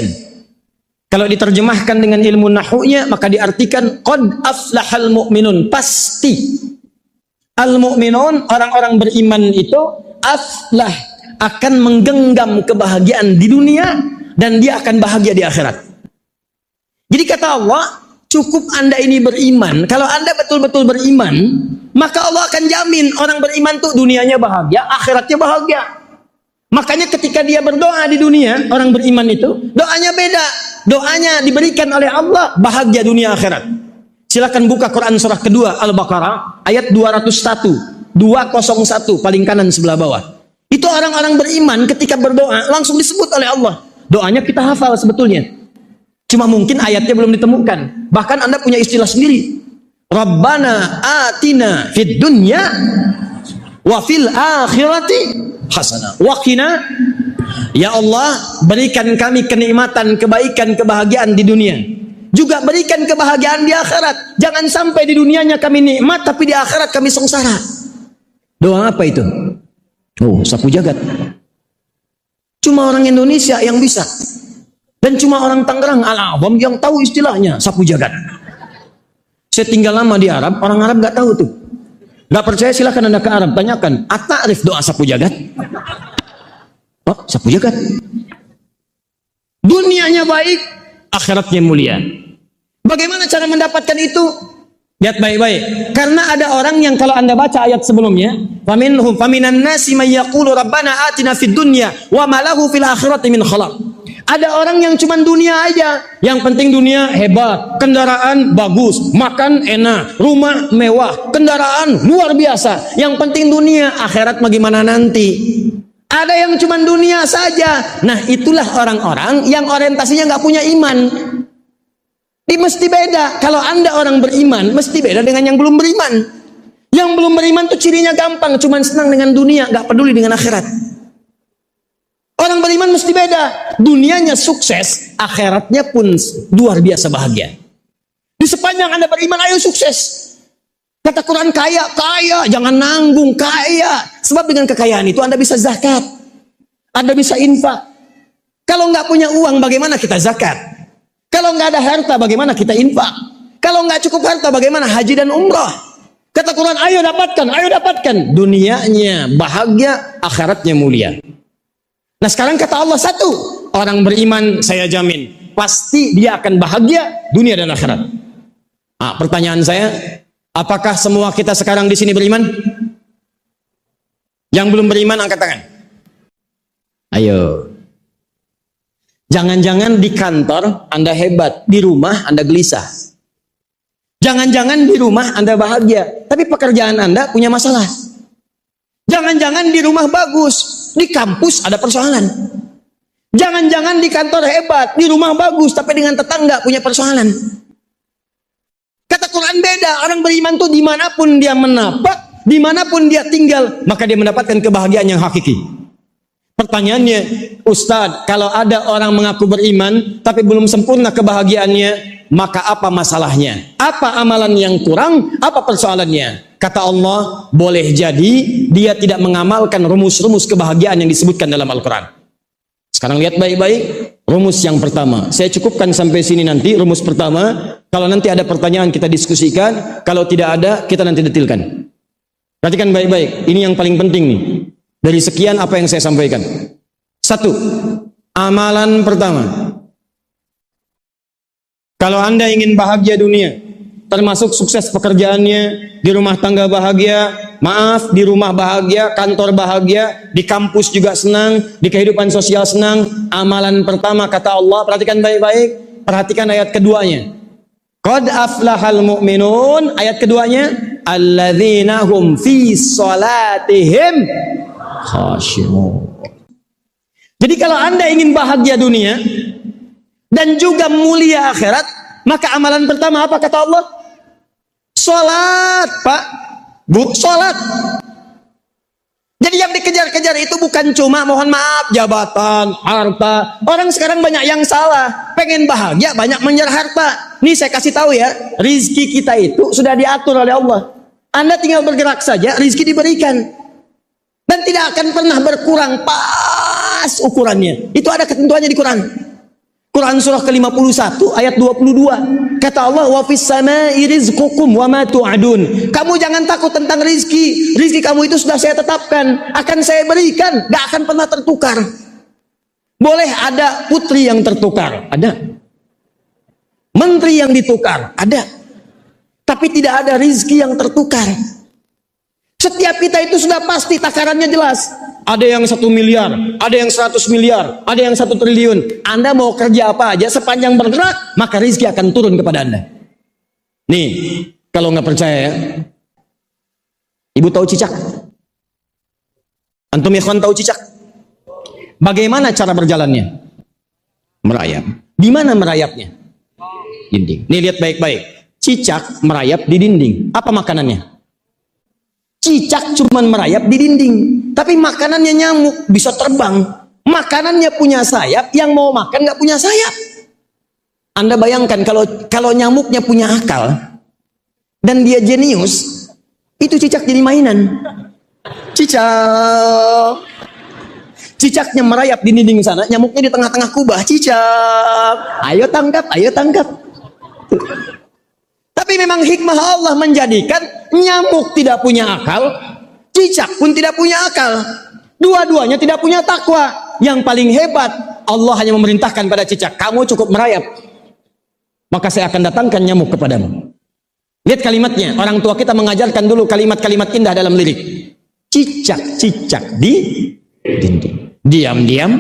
Kalau diterjemahkan dengan ilmu nahwunya maka diartikan qad aflahal mu'minun, pasti al mu'minun, orang-orang beriman itu aflah, akan menggenggam kebahagiaan di dunia dan dia akan bahagia di akhirat. Jadi kata Allah, cukup Anda ini beriman. Kalau Anda betul-betul beriman, maka Allah akan jamin orang beriman tuh dunianya bahagia, akhiratnya bahagia. Makanya ketika dia berdoa di dunia, orang beriman itu doanya beda. Doanya diberikan oleh Allah bahagia dunia akhirat. Silakan buka Quran surah kedua Al-Baqarah ayat 201, 201 paling kanan sebelah bawah. Itu orang-orang beriman ketika berdoa langsung disebut oleh Allah. Doanya kita hafal sebetulnya. Cuma mungkin ayatnya belum ditemukan. Bahkan Anda punya istilah sendiri. Rabbana atina fid dunya wa fil akhirati hasanah wa qina, ya Allah berikan kami kenikmatan, kebaikan, kebahagiaan di dunia, juga berikan kebahagiaan di akhirat. Jangan sampai di dunianya kami nikmat tapi di akhirat kami sengsara. Doa apa itu? Oh, sapu jagat. Cuma orang Indonesia yang bisa, dan cuma orang Tangerang Al-Awam yang tahu istilahnya sapu jagat. Saya tinggal lama di Arab, orang Arab nggak tahu tuh. Nggak percaya silahkan Anda ke Arab, tanyakan, at-ta'rif doa sapu jagat? Oh, sapu jagat. Dunianya baik, akhiratnya mulia. Bagaimana cara mendapatkan itu? Lihat baik-baik. Karena ada orang yang kalau Anda baca ayat sebelumnya, faminhum faminan nasi may yaqulu rabbana atina fid dunya wa ma lahu fil akhirati min khalaq. Ada orang yang cuma dunia aja, yang penting dunia hebat, kendaraan bagus, makan enak, rumah mewah, kendaraan luar biasa. Yang penting dunia, akhirat bagaimana nanti? Ada yang cuma dunia saja. Nah, itulah orang-orang yang orientasinya nggak punya iman. Mesti beda. Kalau Anda orang beriman, mesti beda dengan yang belum beriman. Yang belum beriman tuh cirinya gampang, cuma senang dengan dunia, nggak peduli dengan akhirat. Orang beriman mesti beda. Dunianya sukses, akhiratnya pun luar biasa bahagia. Di sepanjang Anda beriman, ayo sukses. Kata Quran kaya, kaya, jangan nanggung, kaya. Sebab dengan kekayaan itu Anda bisa zakat. Anda bisa infak. Kalau nggak punya uang, bagaimana kita zakat? Kalau nggak ada harta, bagaimana kita infak? Kalau nggak cukup harta, bagaimana haji dan umrah? Kata Quran, ayo dapatkan, ayo dapatkan. Dunianya bahagia, akhiratnya mulia. Nah sekarang kata Allah satu, orang beriman saya jamin pasti dia akan bahagia dunia dan akhirat. Nah, pertanyaan saya, apakah semua kita sekarang di sini beriman? Yang belum beriman angkat tangan. Ayo. Jangan-jangan di kantor Anda hebat, di rumah Anda gelisah. Jangan-jangan di rumah Anda bahagia, tapi pekerjaan Anda punya masalah. Jangan-jangan di rumah bagus, di kampus ada persoalan. Jangan-jangan di kantor hebat, di rumah bagus, tapi dengan tetangga punya persoalan. Kata Quran beda, orang beriman tuh dimanapun dia menapak, dimanapun dia tinggal, maka dia mendapatkan kebahagiaan yang hakiki. Pertanyaannya, Ustadz, kalau ada orang mengaku beriman, tapi belum sempurna kebahagiaannya, maka apa masalahnya? Apa amalan yang kurang? Apa persoalannya? Kata Allah, boleh jadi dia tidak mengamalkan rumus-rumus kebahagiaan yang disebutkan dalam Al-Quran. Sekarang lihat baik-baik, rumus yang pertama. Saya cukupkan sampai sini nanti, rumus pertama. Kalau nanti ada pertanyaan kita diskusikan, kalau tidak ada, kita nanti detilkan. Perhatikan baik-baik, ini yang paling penting nih. Dari sekian apa yang saya sampaikan. Satu, amalan pertama. Kalau Anda ingin bahagia dunia, termasuk sukses pekerjaannya, di rumah tangga bahagia, maaf, di rumah bahagia, kantor bahagia, di kampus juga senang, di kehidupan sosial senang. Amalan pertama kata Allah, perhatikan baik-baik, perhatikan ayat keduanya. Qad aflahal mu'minun, ayat keduanya, alladzina hum fi salatihim khashi'un. Jadi kalau Anda ingin bahagia dunia dan juga mulia akhirat, maka amalan pertama apa kata Allah? Salat, Pak. Bu, salat. Jadi yang dikejar-kejar itu bukan cuma mohon maaf jabatan, harta. Orang sekarang banyak yang salah. Pengen bahagia banyak mengejar harta. Nih saya kasih tahu ya, rizki kita itu sudah diatur oleh Allah. Anda tinggal bergerak saja, rizki diberikan. Dan tidak akan pernah berkurang pas ukurannya. Itu ada ketentuannya di Quran. Quran surah ke-51 ayat 22. Kata Allah, wa fis samai rizqukum wa ma tu'adun. Kamu jangan takut tentang rizki. Rizki kamu itu sudah saya tetapkan, akan saya berikan, gak akan pernah tertukar. Boleh ada putri yang tertukar, ada. Menteri yang ditukar, ada. Tapi tidak ada rizki yang tertukar. Setiap kita itu sudah pasti takarannya jelas. Ada yang 1 miliar, ada yang 100 miliar, ada yang 1 triliun. Anda mau kerja apa aja, sepanjang bergerak, maka rizki akan turun kepada Anda. Nih, kalau nggak percaya ya, Ibu tahu cicak? Antum ikhwan tahu cicak? Bagaimana cara berjalannya? Merayap. Di mana merayapnya? Dinding. Nih lihat baik-baik. Cicak merayap di dinding. Apa makanannya? Cicak cuman merayap di dinding, tapi makanannya nyamuk, bisa terbang. Makanannya punya sayap, yang mau makan nggak punya sayap. Anda bayangkan kalau nyamuknya punya akal dan dia jenius, itu cicak jadi mainan. Cicaknya merayap di dinding sana, nyamuknya di tengah-tengah kubah. Cicak, ayo tangkap, ayo tangkap. Tapi memang hikmah Allah menjadikan nyamuk tidak punya akal, cicak pun tidak punya akal. Dua-duanya tidak punya takwa. Yang paling hebat, Allah hanya memerintahkan pada cicak, kamu cukup merayap, maka saya akan datangkan nyamuk kepadamu. Lihat kalimatnya, orang tua kita mengajarkan dulu kalimat-kalimat indah dalam lirik. Cicak-cicak di dinding, diam-diam.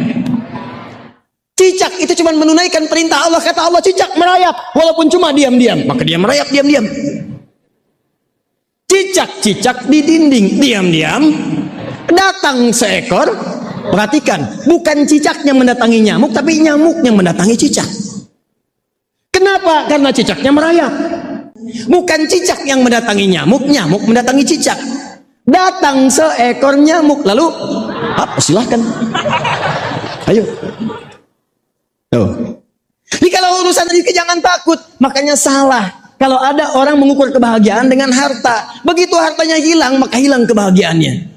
Cicak itu cuma menunaikan perintah Allah. Kata Allah, cicak merayap walaupun cuma diam-diam, maka dia merayap diam-diam. Cicak-cicak di dinding, diam-diam. Datang seekor, perhatikan, bukan cicaknya mendatangi nyamuk, tapi nyamuk yang mendatangi cicak. Kenapa? Karena cicaknya merayap. Bukan cicak yang mendatangi nyamuk, nyamuk mendatangi cicak. Datang seekor nyamuk, lalu silahkan, ayo. Tuh. Jadi kalau urusan rezeki jangan takut. Makanya salah kalau ada orang mengukur kebahagiaan dengan harta. Begitu hartanya hilang, maka hilang kebahagiaannya.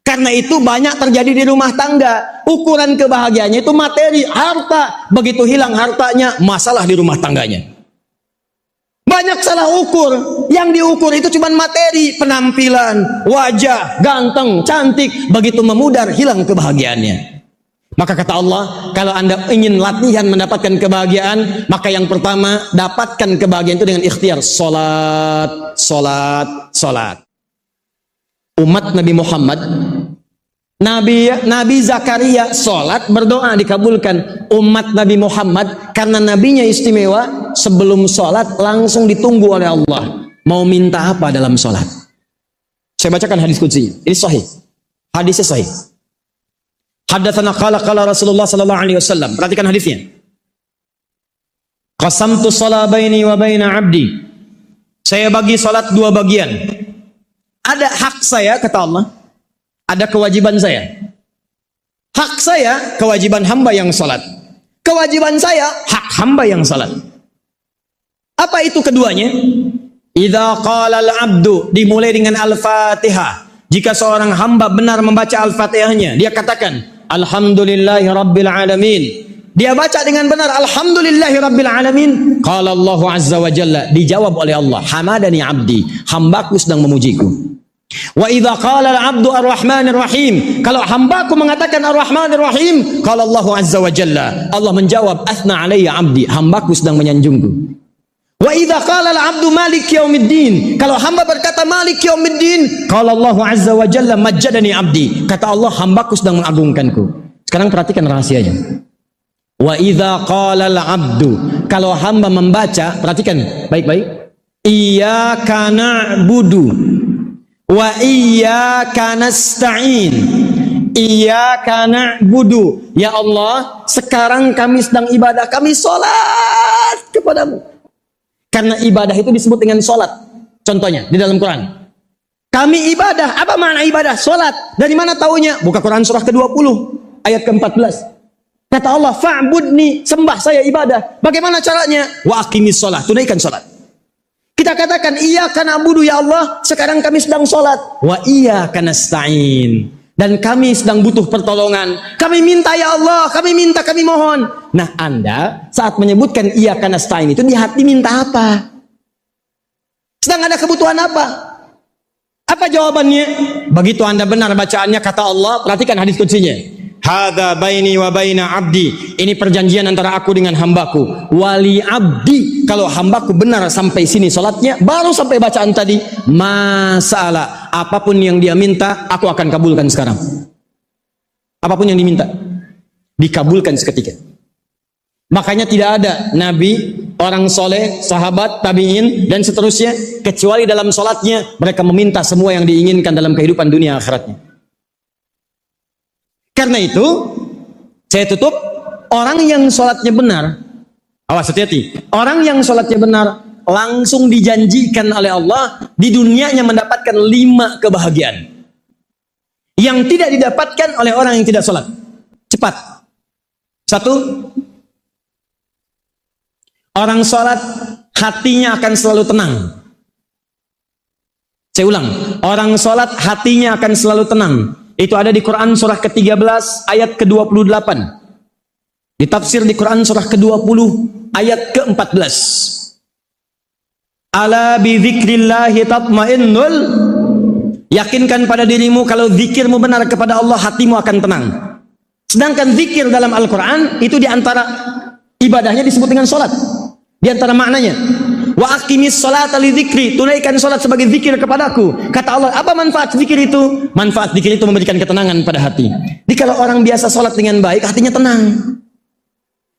Karena itu banyak terjadi di rumah tangga. Ukuran kebahagiaannya itu materi, harta. Begitu hilang hartanya, masalah di rumah tangganya. Banyak salah ukur. Yang diukur itu cuma materi, penampilan, wajah, ganteng, cantik. Begitu memudar, hilang kebahagiaannya. Maka kata Allah, kalau Anda ingin latihan mendapatkan kebahagiaan, maka yang pertama, dapatkan kebahagiaan itu dengan ikhtiar. Salat, salat, salat. Umat Nabi Muhammad, Nabi Zakaria, salat, berdoa, dikabulkan. Umat Nabi Muhammad, karena nabinya istimewa, sebelum salat langsung ditunggu oleh Allah. Mau minta apa dalam salat? Saya bacakan hadis qudsi. Ini sahih. Hadisnya sahih. Haddatsana qala Rasulullah sallallahu alaihi wasallam. Perhatikan hadisnya. Qasamtu shalah baini wa baina 'abdi. Saya bagi salat 2 bagian. Ada hak saya kata Allah, ada kewajiban saya. Hak saya kewajiban hamba yang salat. Kewajiban saya hak hamba yang salat. Apa itu keduanya? Idza qala al-'abdu, dimulai dengan Al-Fatihah. Jika seorang hamba benar membaca Al-Fatihahnya, dia katakan Alhamdulillahi Rabbil Alamin. Dia baca dengan benar Alhamdulillahi Rabbil Alamin. Qala Allah Azza wa Jalla, dijawab oleh Allah, hamadani abdi, hambaku sedang memujiku. Wa idza qala al-'abdu ar-Rahmanir Rahim, kalau hambaku mengatakan ar-Rahmanir Rahim, qala Allah Azza wa Jalla, Allah menjawab athna alayya abdi, hambaku sedang menyanjungku. Wa idza qala al-'abdu Malik Yaumiddin, kalau hamba berkata Malik Yaumiddin, qala Allah Azza wa Jalla majjadani abdi, kata Allah hambaku sedang mengagungkanku. Sekarang perhatikan rahasianya. Wa idza qala al-'abdu, kalau hamba membaca, perhatikan baik-baik, iyyaka na'budu wa iyyaka nasta'in. Iyyaka na'budu, ya Allah, sekarang kami sedang ibadah, kami salat kepadamu. Karena ibadah itu disebut dengan salat. Contohnya di dalam Quran. Kami ibadah, apa makna ibadah? Salat. Dari mana taunya? Buka Quran surah ke-20 ayat ke-14. Kata Allah, fa'budni, sembah saya ibadah. Bagaimana caranya? Wa aqimis shalah, tunaikan salat. Kita katakan iyyaka na'budu, ya Allah, sekarang kami sedang salat. Wa iyyaka nasta'in. dan kami sedang butuh pertolongan. Kami minta ya Allah, kami minta, kami mohon. Nah, Anda saat menyebutkan iyyaka nasta'in itu di hati minta apa? Sedang ada kebutuhan apa? Apa jawabannya? Begitu Anda benar bacaannya, kata Allah, perhatikan hadis qudsinya. Hadza baini wa baina abdi. Ini perjanjian antara aku dengan hambaku. Wali abdi. Kalau hambaku benar sampai sini salatnya, baru sampai bacaan tadi, masalah apapun yang dia minta, aku akan kabulkan sekarang. Apapun yang diminta, dikabulkan seketika. Makanya tidak ada nabi, orang soleh, sahabat, tabi'in, dan seterusnya, kecuali dalam salatnya mereka meminta semua yang diinginkan dalam kehidupan dunia akhiratnya. Karena itu, saya tutup, orang yang sholatnya benar, awas hati-hati, orang yang sholatnya benar, langsung dijanjikan oleh Allah, di dunianya mendapatkan 5 kebahagiaan. Yang tidak didapatkan oleh orang yang tidak sholat. Cepat. 1, orang sholat, hatinya akan selalu tenang. Saya ulang, orang sholat, hatinya akan selalu tenang. Itu ada di Quran surah ke-13 ayat ke-28. Ditafsir di Quran surah ke-20 ayat ke-14. Ala bi dzikrillahi tatmainnul. Yakinkan pada dirimu kalau zikirmu benar kepada Allah, hatimu akan tenang. Sedangkan zikir dalam Al-Quran itu diantara ibadahnya disebut dengan sholat. Diantara maknanya, wa aqimis sholata li dzikri, tunaikan salat sebagai zikir kepadaku. Kata Allah, apa manfaat zikir itu? Manfaat zikir itu memberikan ketenangan pada hati. Jadi kalau orang biasa salat dengan baik, hatinya tenang.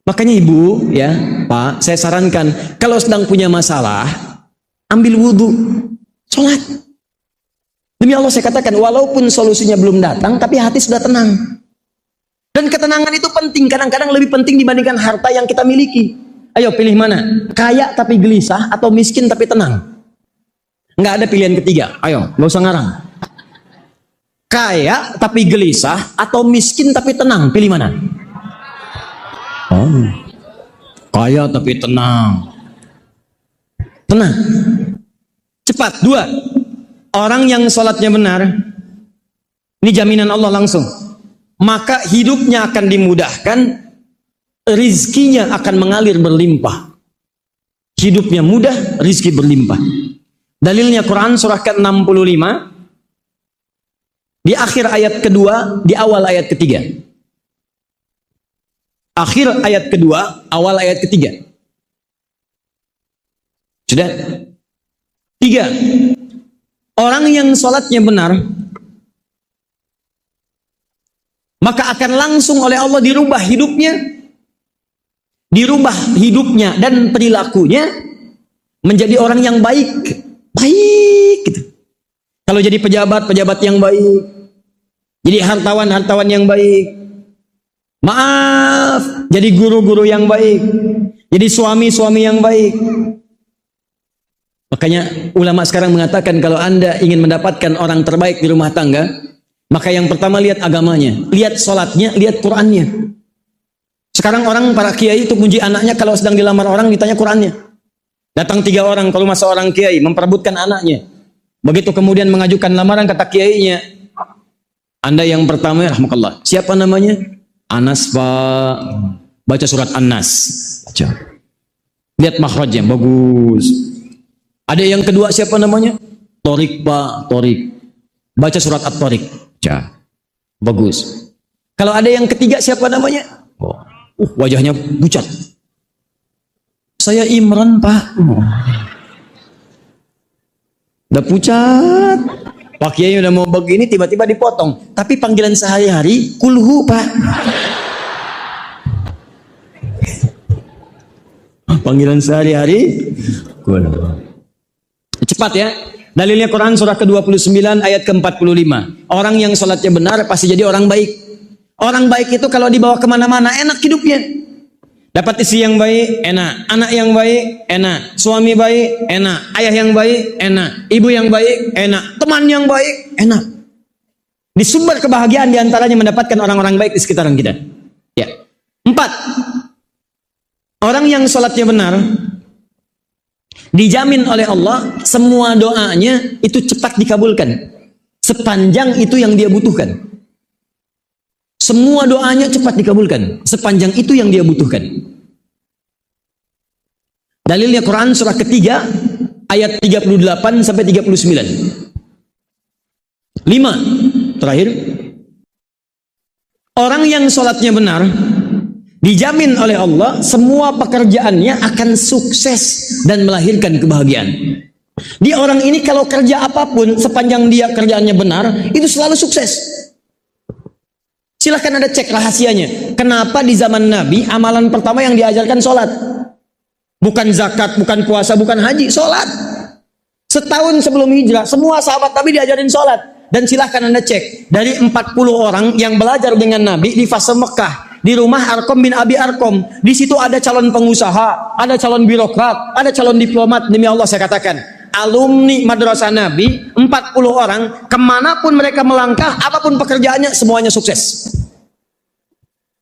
Makanya Ibu, ya, Pak, saya sarankan kalau sedang punya masalah, ambil wudu, salat. Demi Allah saya katakan, walaupun solusinya belum datang, tapi hati sudah tenang. Dan ketenangan itu penting, kadang-kadang lebih penting dibandingkan harta yang kita miliki. Ayo pilih mana? Kaya tapi gelisah atau miskin tapi tenang? Nggak ada pilihan ketiga. Ayo, nggak usah ngarang. Kaya tapi gelisah atau miskin tapi tenang? Pilih mana? Oh, kaya tapi tenang. Tenang. Cepat. 2. Orang yang sholatnya benar, ini jaminan Allah langsung. Maka hidupnya akan dimudahkan, rizkinya akan mengalir berlimpah. Hidupnya mudah, rizki berlimpah. Dalilnya Quran surah ke-65 di akhir ayat kedua, di awal ayat ketiga. Akhir ayat kedua, awal ayat ketiga. Sudah? 3. Orang yang sholatnya benar, maka akan langsung oleh Allah dirubah hidupnya. Dirubah hidupnya dan perilakunya menjadi orang yang baik gitu. Kalau jadi pejabat yang baik, jadi hartawan yang baik, maaf, jadi guru-guru yang baik, jadi suami yang baik. Makanya ulama sekarang mengatakan kalau Anda ingin mendapatkan orang terbaik di rumah tangga, maka yang pertama lihat agamanya, lihat sholatnya, lihat Qurannya. Sekarang orang, para kiai itu puji anaknya kalau sedang dilamar orang ditanya Qurannya. Datang 3 orang kalau masa orang kiai memperebutkan anaknya. Begitu kemudian mengajukan lamaran, kata kiainya, Anda yang pertama, rahmatullah, siapa namanya? Anas, Pak. Baca surat An-Nas. Baca. Lihat makhrajnya, bagus. Ada yang kedua, siapa namanya? Torik, Pak. Torik. Baca surat At-Torik. Baca. Bagus. Kalau ada yang ketiga, siapa namanya? Wajahnya pucat. Saya Imran, Pak. Udah pucat. Pak Kiai udah mau begini, tiba-tiba dipotong. Tapi panggilan sehari-hari, kulhu, Pak. Panggilan sehari-hari, kulhu. Cepat ya. Dalilnya Quran surah ke-29 ayat ke-45. Orang yang sholatnya benar pasti jadi orang baik. Orang baik itu kalau dibawa kemana-mana enak hidupnya. Dapat istri yang baik, enak. Anak yang baik, enak. Suami baik, enak. Ayah yang baik, enak. Ibu yang baik, enak. Teman yang baik, enak. Di sumber kebahagiaan diantaranya mendapatkan orang-orang baik di sekitaran kita. Ya. 4. Orang yang sholatnya benar, dijamin oleh Allah semua doanya itu cepat dikabulkan. Sepanjang itu yang dia butuhkan. semua doanya cepat dikabulkan sepanjang itu yang dia butuhkan. Dalilnya Quran surah ketiga ayat 38 sampai 39. 5. Terakhir, orang yang sholatnya benar dijamin oleh Allah semua pekerjaannya akan sukses dan melahirkan kebahagiaan. Di orang ini kalau kerja apapun sepanjang dia kerjaannya benar itu selalu sukses. Silahkan Anda cek rahasianya. Kenapa di zaman Nabi amalan pertama yang diajarkan sholat? Bukan zakat, bukan puasa, bukan haji, sholat. Setahun sebelum hijrah, semua sahabat Nabi diajarin sholat. Dan silahkan Anda cek, dari 40 orang yang belajar dengan Nabi di fase Mekah, di rumah Arkom bin Abi Arkom, di situ ada calon pengusaha, ada calon birokrat, ada calon diplomat. Demi Allah saya katakan, alumni madrasah Nabi, 40 orang, kemanapun mereka melangkah, apapun pekerjaannya, semuanya sukses.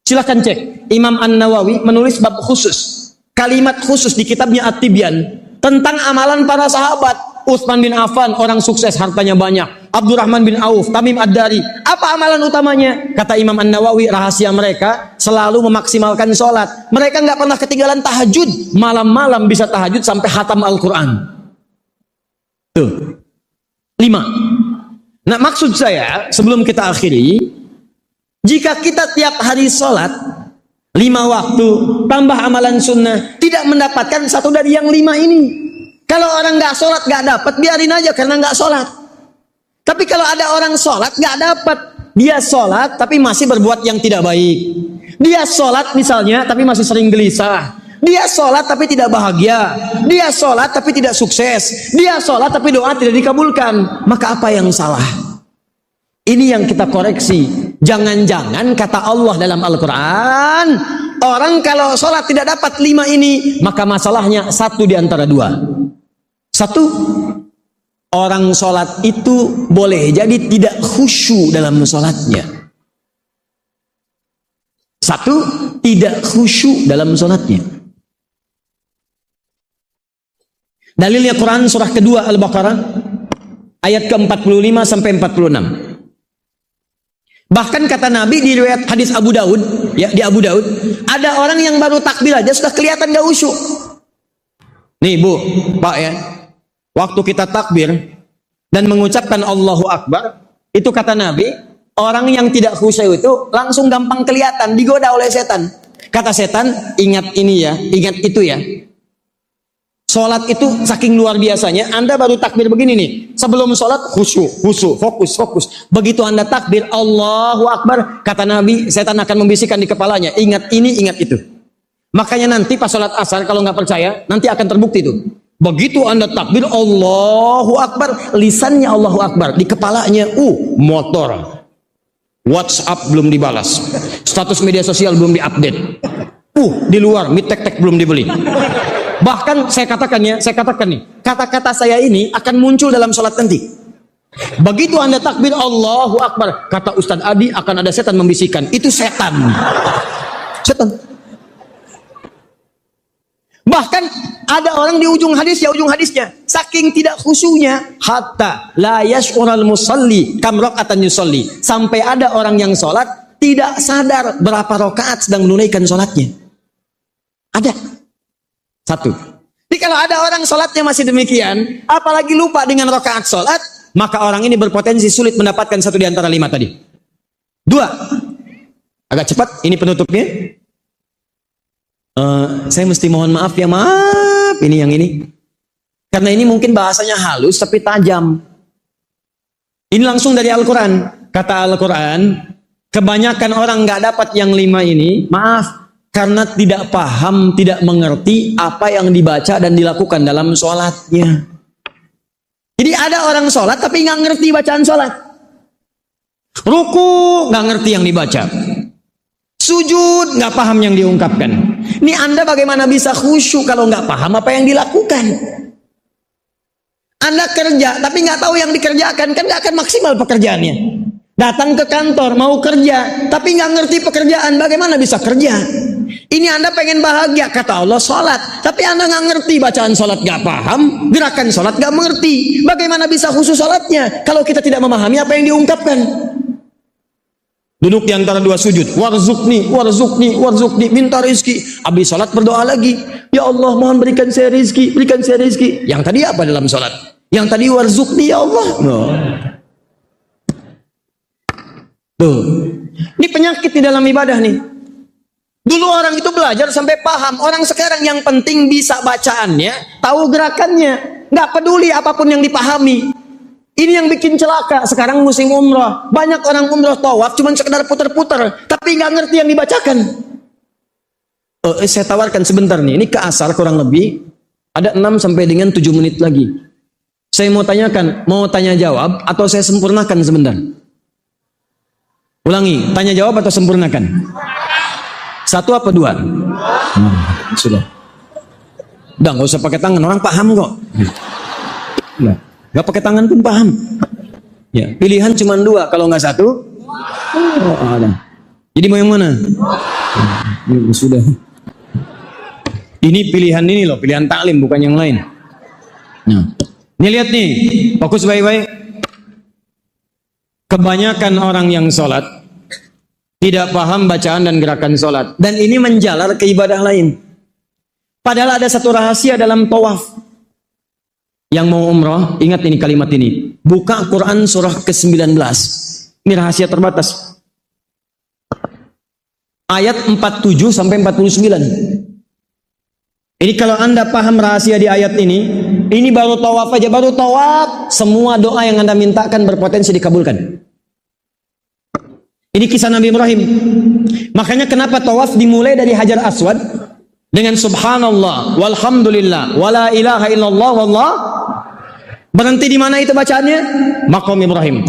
Silahkan cek, Imam An-Nawawi menulis bab khusus, kalimat khusus di kitabnya At-Tibyan tentang amalan para sahabat. Utsman bin Affan, orang sukses, hartanya banyak. Abdurrahman bin Auf, Tamim Ad-Dari. Apa amalan utamanya? Kata Imam An-Nawawi, rahasia mereka selalu memaksimalkan sholat. Mereka nggak pernah ketinggalan tahajud. Malam-malam bisa tahajud sampai khatam Al-Quran. Tuh. 5. Nah, maksud saya, sebelum kita akhiri, jika kita tiap hari sholat 5 waktu, tambah amalan sunnah, tidak mendapatkan satu dari yang 5 ini. Kalau orang nggak sholat nggak dapat, biarin aja karena nggak sholat. Tapi kalau ada orang sholat nggak dapat, dia sholat tapi masih berbuat yang tidak baik. Dia sholat misalnya tapi masih sering gelisah. Dia sholat tapi tidak bahagia. Dia sholat tapi tidak sukses. Dia sholat tapi doa tidak dikabulkan. Maka apa yang salah? Ini yang kita koreksi. Jangan-jangan kata Allah dalam Al-Quran, orang kalau sholat tidak dapat 5 ini, maka masalahnya satu di antara 2. Satu, orang sholat itu boleh jadi tidak khusyuk dalam sholatnya. Satu, tidak khusyuk dalam sholatnya. Dalilnya Quran surah kedua Al-Baqarah ayat ke-45 sampai 46. Bahkan kata Nabi di riwayat hadis Abu Daud, ya di Abu Daud, ada orang yang baru takbir aja sudah kelihatan gak khusyuk. Nih Bu, Pak ya, waktu kita takbir dan mengucapkan Allahu Akbar, itu kata Nabi, orang yang tidak khusyuk itu langsung gampang kelihatan, digoda oleh setan. Kata setan, ingat ini ya, ingat itu ya. Sholat itu saking luar biasanya, Anda baru takbir begini nih, sebelum sholat khusyuk, fokus. Begitu Anda takbir Allahu Akbar, kata Nabi, setan akan membisikkan di kepalanya, ingat ini, ingat itu. Makanya nanti pas sholat asar, kalau nggak percaya, nanti akan terbukti tuh. Begitu Anda takbir Allahu Akbar, lisannya Allahu Akbar, di kepalanya motor, WhatsApp belum dibalas, status media sosial belum diupdate, di luar mie tek-tek belum dibeli. Bahkan saya katakan nih, kata-kata saya ini akan muncul dalam sholat nanti. Begitu Anda takbir Allahu Akbar, kata Ustadz Adi, akan ada setan membisikkan, itu setan. Bahkan ada orang di ujung hadisnya, saking tidak khusyuknya, hatta la yash'ural musalli kam raqatan yusalli, sampai ada orang yang sholat tidak sadar berapa rakaat sedang menunaikan sholatnya. Ada. Satu. Jadi kalau ada orang sholatnya masih demikian, apalagi lupa dengan rakaat sholat, maka orang ini berpotensi sulit mendapatkan satu di antara 5 tadi. 2. Agak cepat, ini penutupnya. Saya mesti mohon maaf ya, maaf ini yang ini. Karena ini mungkin bahasanya halus tapi tajam. Ini langsung dari Al-Quran. Kata Al-Quran, kebanyakan orang nggak dapat yang 5 ini, maaf, karena tidak paham, tidak mengerti apa yang dibaca dan dilakukan dalam sholatnya. Jadi ada orang sholat tapi nggak ngerti bacaan sholat. Ruku nggak ngerti yang dibaca. Sujud nggak paham yang diungkapkan. Ini Anda bagaimana bisa khusyuk kalau nggak paham apa yang dilakukan? Anda kerja tapi nggak tahu yang dikerjakan, kan nggak akan maksimal pekerjaannya. Datang ke kantor mau kerja tapi nggak ngerti pekerjaan, bagaimana bisa kerja? Ini Anda pengen bahagia, kata Allah sholat, tapi Anda nggak ngerti bacaan sholat, nggak paham gerakan sholat, nggak mengerti. Bagaimana bisa khusyuk sholatnya kalau kita tidak memahami apa yang diungkapkan? Duduk di antara dua sujud, warzuqni, warzuqni, warzuqni, minta rizki. Habis salat berdoa lagi, ya Allah mohon berikan saya rizki, berikan saya rizki. Yang tadi apa dalam salat? Yang tadi warzuqni ya Allah. No. Tuh, ini penyakit di dalam ibadah nih. Dulu orang itu belajar sampai paham. Orang sekarang yang penting bisa bacaannya, tahu gerakannya, nggak peduli apapun yang dipahami. Ini yang bikin celaka. Sekarang musim umrah, banyak orang umrah tawaf cuman sekedar putar-putar, tapi nggak ngerti yang dibacakan. Saya tawarkan sebentar nih, ini ke asar kurang lebih ada 6 sampai dengan 7 menit lagi. Saya mau tanyakan, mau tanya jawab atau saya sempurnakan sebentar? Ulangi, tanya jawab atau sempurnakan? 1 apa 2? Sudah. Udah nggak usah pakai tangan, orang paham kok. Nah. Gak pakai tangan pun paham. Ya, pilihan cuma 2, kalau nggak 1. Ada. Jadi mau yang mana? Sudah. Ini pilihan ini loh, pilihan taklim bukan yang lain. Nah, ini lihat nih, fokus baik-baik. Kebanyakan orang yang sholat tidak paham bacaan dan gerakan sholat, dan ini menjalar ke ibadah lain. Padahal ada satu rahasia dalam tawaf. Yang mau umrah, ingat ini kalimat ini. Buka Quran surah ke-19. Ini rahasia terbatas. Ayat 47 sampai 49. Ini kalau Anda paham rahasia di ayat ini baru tawaf aja, baru tawaf, semua doa yang Anda mintakan berpotensi dikabulkan. Ini kisah Nabi Ibrahim. Makanya kenapa tawaf dimulai dari Hajar Aswad dengan subhanallah, walhamdulillah, wala ilaha illallah, wallah. Berhenti di mana itu bacaannya? Maqam Ibrahim.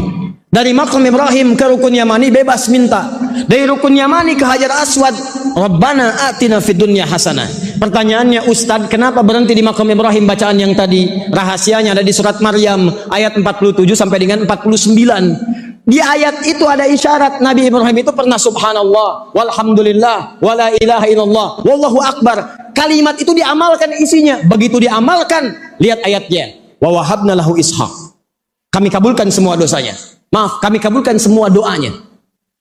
Dari Maqam Ibrahim ke Rukun Yamani bebas minta. Dari Rukun Yamani ke Hajar Aswad, Rabbana atina fid dunya hasanah. Pertanyaannya, Ustadz, kenapa berhenti di Maqam Ibrahim bacaan yang tadi? Rahasianya ada di surat Maryam ayat 47 sampai dengan 49. Di ayat itu ada isyarat Nabi Ibrahim itu pernah subhanallah, walhamdulillah, wala ilaha illallah, wallahu akbar. Kalimat itu diamalkan isinya. Begitu diamalkan, lihat ayatnya. Wa wahabna lahu ishaq. Kami kabulkan semua dosanya. Maaf, kami kabulkan semua doanya.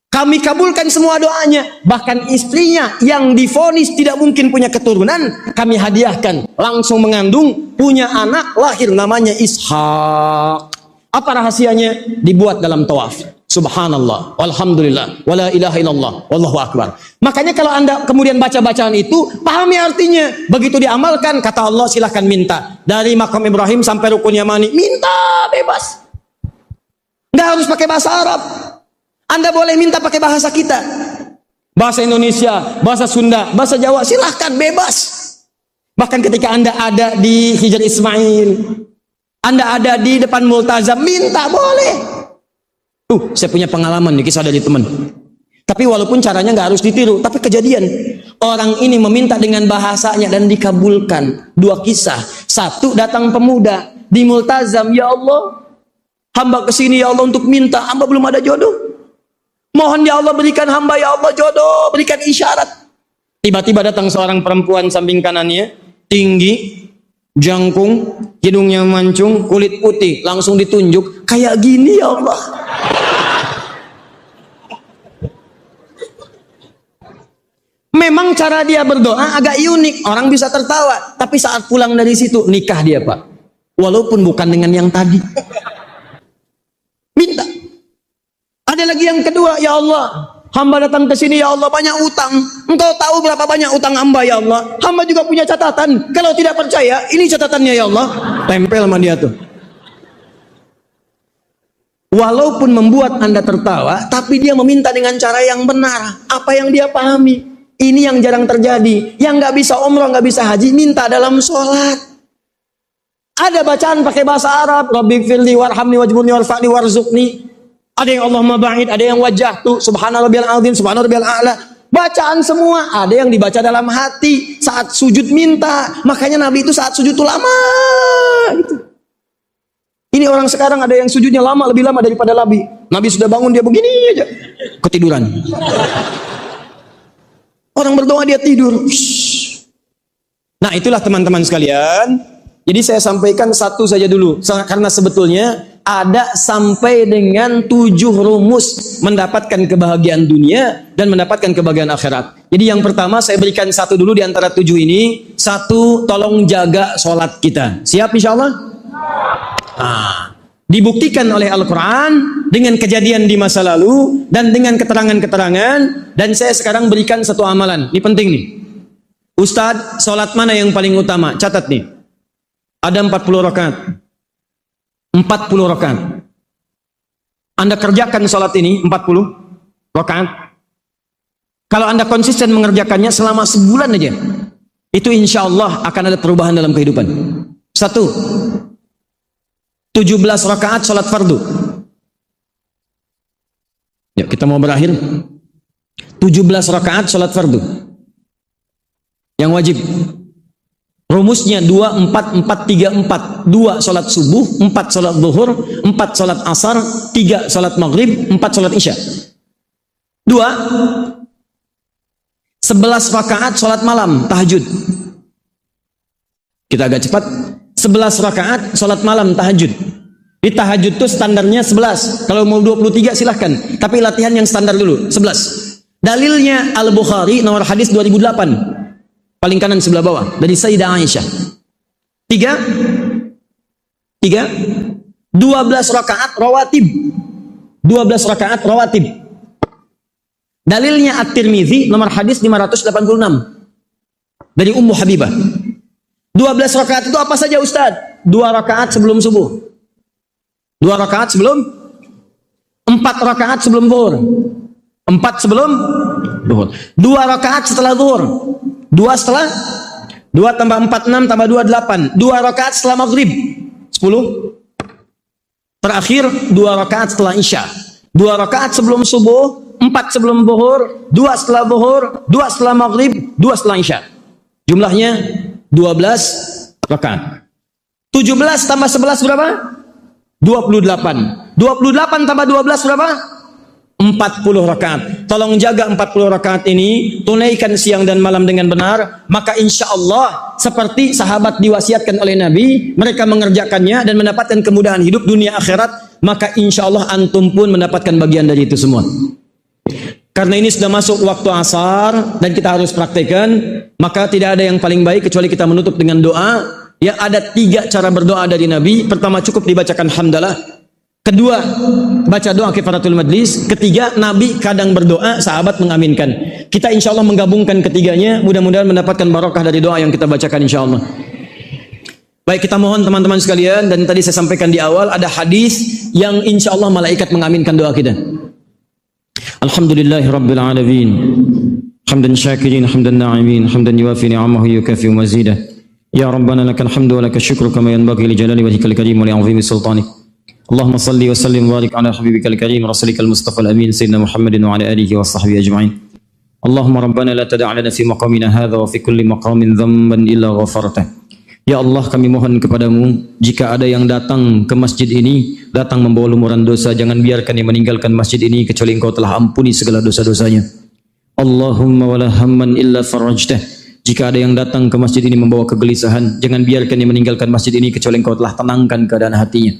Kami kabulkan semua doanya. Bahkan istrinya yang divonis tidak mungkin punya keturunan, kami hadiahkan. Langsung mengandung, punya anak, lahir namanya Ishaq. Apa rahasianya? Dibuat dalam tawaf. Subhanallah, walhamdulillah, wala ilaha illallah, wallahu akbar. Makanya kalau Anda kemudian baca bacaan itu, pahami artinya. Begitu diamalkan, kata Allah silahkan minta. Dari Maqam Ibrahim sampai Rukun Yamani, minta bebas. Nggak harus pakai bahasa Arab. Anda boleh minta pakai bahasa kita. Bahasa Indonesia, bahasa Sunda, bahasa Jawa, silahkan bebas. Bahkan ketika Anda ada di Hijr Ismail, Anda ada di depan Multazam, minta boleh. Saya punya pengalaman nih, kisah dari teman. Tapi walaupun caranya nggak harus ditiru, tapi kejadian. Orang ini meminta dengan bahasanya dan dikabulkan. 2 kisah. 1, datang pemuda di Multazam, ya Allah, hamba kesini ya Allah untuk minta, hamba belum ada jodoh. Mohon ya Allah berikan hamba ya Allah jodoh, berikan isyarat. Tiba-tiba datang seorang perempuan samping kanannya, tinggi, jangkung, hidungnya mancung, kulit putih, langsung ditunjuk, kayak gini ya Allah. Memang cara dia berdoa agak unik, orang bisa tertawa, tapi saat pulang dari situ nikah dia, Pak. Walaupun bukan dengan yang tadi. Minta. Ada lagi yang kedua, ya Allah, hamba datang ke sini ya Allah banyak utang. Engkau tahu berapa banyak utang hamba ya Allah. Hamba juga punya catatan. Kalau tidak percaya, ini catatannya ya Allah. Tempel sama dia tuh. Walaupun membuat Anda tertawa, tapi dia meminta dengan cara yang benar. Apa yang dia pahami. Ini yang jarang terjadi. Yang nggak bisa umrah, nggak bisa haji, minta dalam sholat. Ada bacaan pakai bahasa Arab. Rabbighfirli warhamni wajburni warfa'ni warzuqni. Ada yang Allahumma ba'id, ada yang wajjahtu, subhanarabbiyal azim, subhanarabbiyal a'la. Bacaan semua, ada yang dibaca dalam hati saat sujud minta. Makanya Nabi itu saat sujud itu lama gitu. Ini orang sekarang ada yang sujudnya lama, lebih lama daripada Nabi. Nabi sudah bangun dia begini aja, ketiduran. Orang berdoa dia tidur. Nah, itulah teman-teman sekalian. Jadi saya sampaikan satu saja dulu, karena sebetulnya ada sampai dengan 7 rumus mendapatkan kebahagiaan dunia dan mendapatkan kebahagiaan akhirat. Jadi yang pertama saya berikan satu dulu di antara 7 ini. Satu, tolong jaga sholat kita. Siap insya Allah? Dibuktikan oleh Al-Quran dengan kejadian di masa lalu dan dengan keterangan-keterangan. Dan saya sekarang berikan satu amalan. Ini penting nih. Ustadz, sholat mana yang paling utama? Catat nih. Ada 40 rakaat. 40 rakaat. Anda kerjakan sholat ini 40 rakaat. Kalau Anda konsisten mengerjakannya selama sebulan aja, itu insya Allah akan ada perubahan dalam kehidupan. 1. 17 rakaat sholat fardu. Ya, kita mau berakhir. 17 rakaat sholat fardu. Yang wajib. Rumusnya 2, 4, 4, 3, 4. 2 sholat subuh, 4 sholat zuhur, 4 sholat asar, 3 sholat maghrib, 4 sholat isya. 2. 11 rakaat sholat malam, tahajud. Kita agak cepat. 11 rakaat sholat malam, tahajud. Di tahajud itu standarnya 11. Kalau mau 23 silahkan. Tapi latihan yang standar dulu, 11. Dalilnya Al-Bukhari, nomor hadis 2008. Paling kanan sebelah bawah. Dari Sayyidah Aisyah. 12 rakaat rawatib. 12 rakaat rawatib. Dalilnya At-Tirmidzi, nomor hadis 586. Dari Ummu Habibah. 12 rakaat itu apa saja Ustaz? 2 rakaat sebelum subuh. 2 rakaat sebelum. 4 rakaat sebelum zuhur. 4 sebelum zuhur. 2 rakaat setelah zuhur. 2 setelah. 2 tambah 4, 6 tambah 2, 8. 2 rakaat setelah maghrib. 10. Terakhir 2 rakaat setelah isya. 2 rakaat sebelum subuh. 4 sebelum zuhur. 2 setelah zuhur. 2 setelah maghrib. 2 setelah isya. Jumlahnya 12 rakaat. 17 tambah 11 berapa? 28. 28 tambah 12 berapa? 40 rakaat. Tolong jaga 40 rakaat ini, tunaikan siang dan malam dengan benar, maka insya Allah seperti sahabat diwasiatkan oleh Nabi, mereka mengerjakannya dan mendapatkan kemudahan hidup dunia akhirat, maka insya Allah antum pun mendapatkan bagian dari itu semua. Karena ini sudah masuk waktu asar dan kita harus praktekkan, maka tidak ada yang paling baik kecuali kita menutup dengan doa. Ya, ada 3 cara berdoa dari Nabi. Pertama, cukup dibacakan hamdalah. Kedua, baca doa kifaratul majlis. Ketiga, Nabi kadang berdoa, sahabat mengaminkan. Kita insya Allah menggabungkan ketiganya, mudah-mudahan mendapatkan barokah dari doa yang kita bacakan insya Allah. Baik, kita mohon teman-teman sekalian, dan tadi saya sampaikan di awal, ada hadis yang insya Allah malaikat mengaminkan doa kita. Alhamdulillahi Rabbil Alamin. Hamdan syakirin, hamdan na'imin, hamdan yuafi ni'amahu yukafi mazidah. Ya Rabbana lakal hamdu wa lakal syukru kama yanbaghi li jalali wajhikal karim wa li 'azimi sultanik. Allahumma salli wa sallim wa barik ala habibikal karim rasulikal mustafa al-amin sayyidina Muhammadin wa ala alihi wa sahbihi ajma'in. Allahumma rabbana la tada' lana fi maqamina hadha wa fi kulli maqamin dhanban illa ghafartah. Ya Allah, kami mohon kepadamu, jika ada yang datang ke masjid ini, datang membawa lumuran dosa, jangan biarkan dia meninggalkan masjid ini kecuali Engkau telah ampuni segala dosa-dosanya. Allahumma wala hamman illa farajtah. Jika ada yang datang ke masjid ini membawa kegelisahan, jangan biarkan dia meninggalkan masjid ini kecuali Engkau telah tenangkan keadaan hatinya.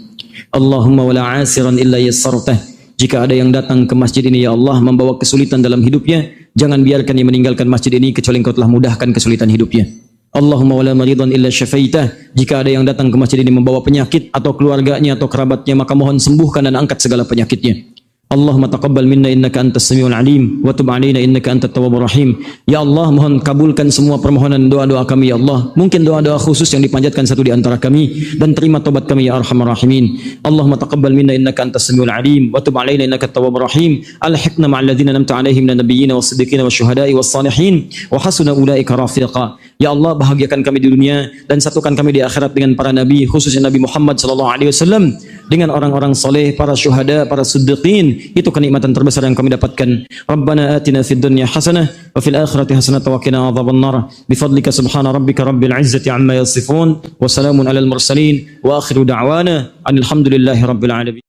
Allahumma wala asiran illa yassartah. Jika ada yang datang ke masjid ini ya Allah membawa kesulitan dalam hidupnya, jangan biarkan dia meninggalkan masjid ini kecuali Engkau telah mudahkan kesulitan hidupnya. Allahumma wala maridan illa syafaitah. Jika ada yang datang ke masjid ini membawa penyakit atau keluarganya atau kerabatnya, maka mohon sembuhkan dan angkat segala penyakitnya. Allahumma taqabbal minna innaka antas samiul alim wa tub alaina innaka antat tawwabur rahim. Ya Allah, mohon kabulkan semua permohonan doa-doa kami ya Allah. Mungkin doa-doa khusus yang dipanjatkan satu di antara kami, dan terima tobat kami ya arhamar rahimin. Allahumma taqabbal minna innaka antas samiul alim wa tub alaina innaka tawwabur rahim. Alhiqna ma'al ladzina an'amta 'alaihim minal nabiyyin was-siddiqin wasyuhada'i was-salihin wa hasuna ulaika rafiqa. Ya Allah, bahagiakan kami di dunia dan satukan kami di akhirat dengan para nabi, khususnya Nabi Muhammad sallallahu alaihi wasallam, dengan orang-orang soleh, para syuhada, para siddiqin. Itu kenikmatan terbesar yang kami dapatkan. Rabbana atina fid dunya hasanah wa fil akhirati hasanah wa qina adzabannar. Bifadlika subhana rabbika rabbil izzati amma yasifun wa salamun alal mursalin wa akhiru da'wana alhamdulillahi rabbil alamin.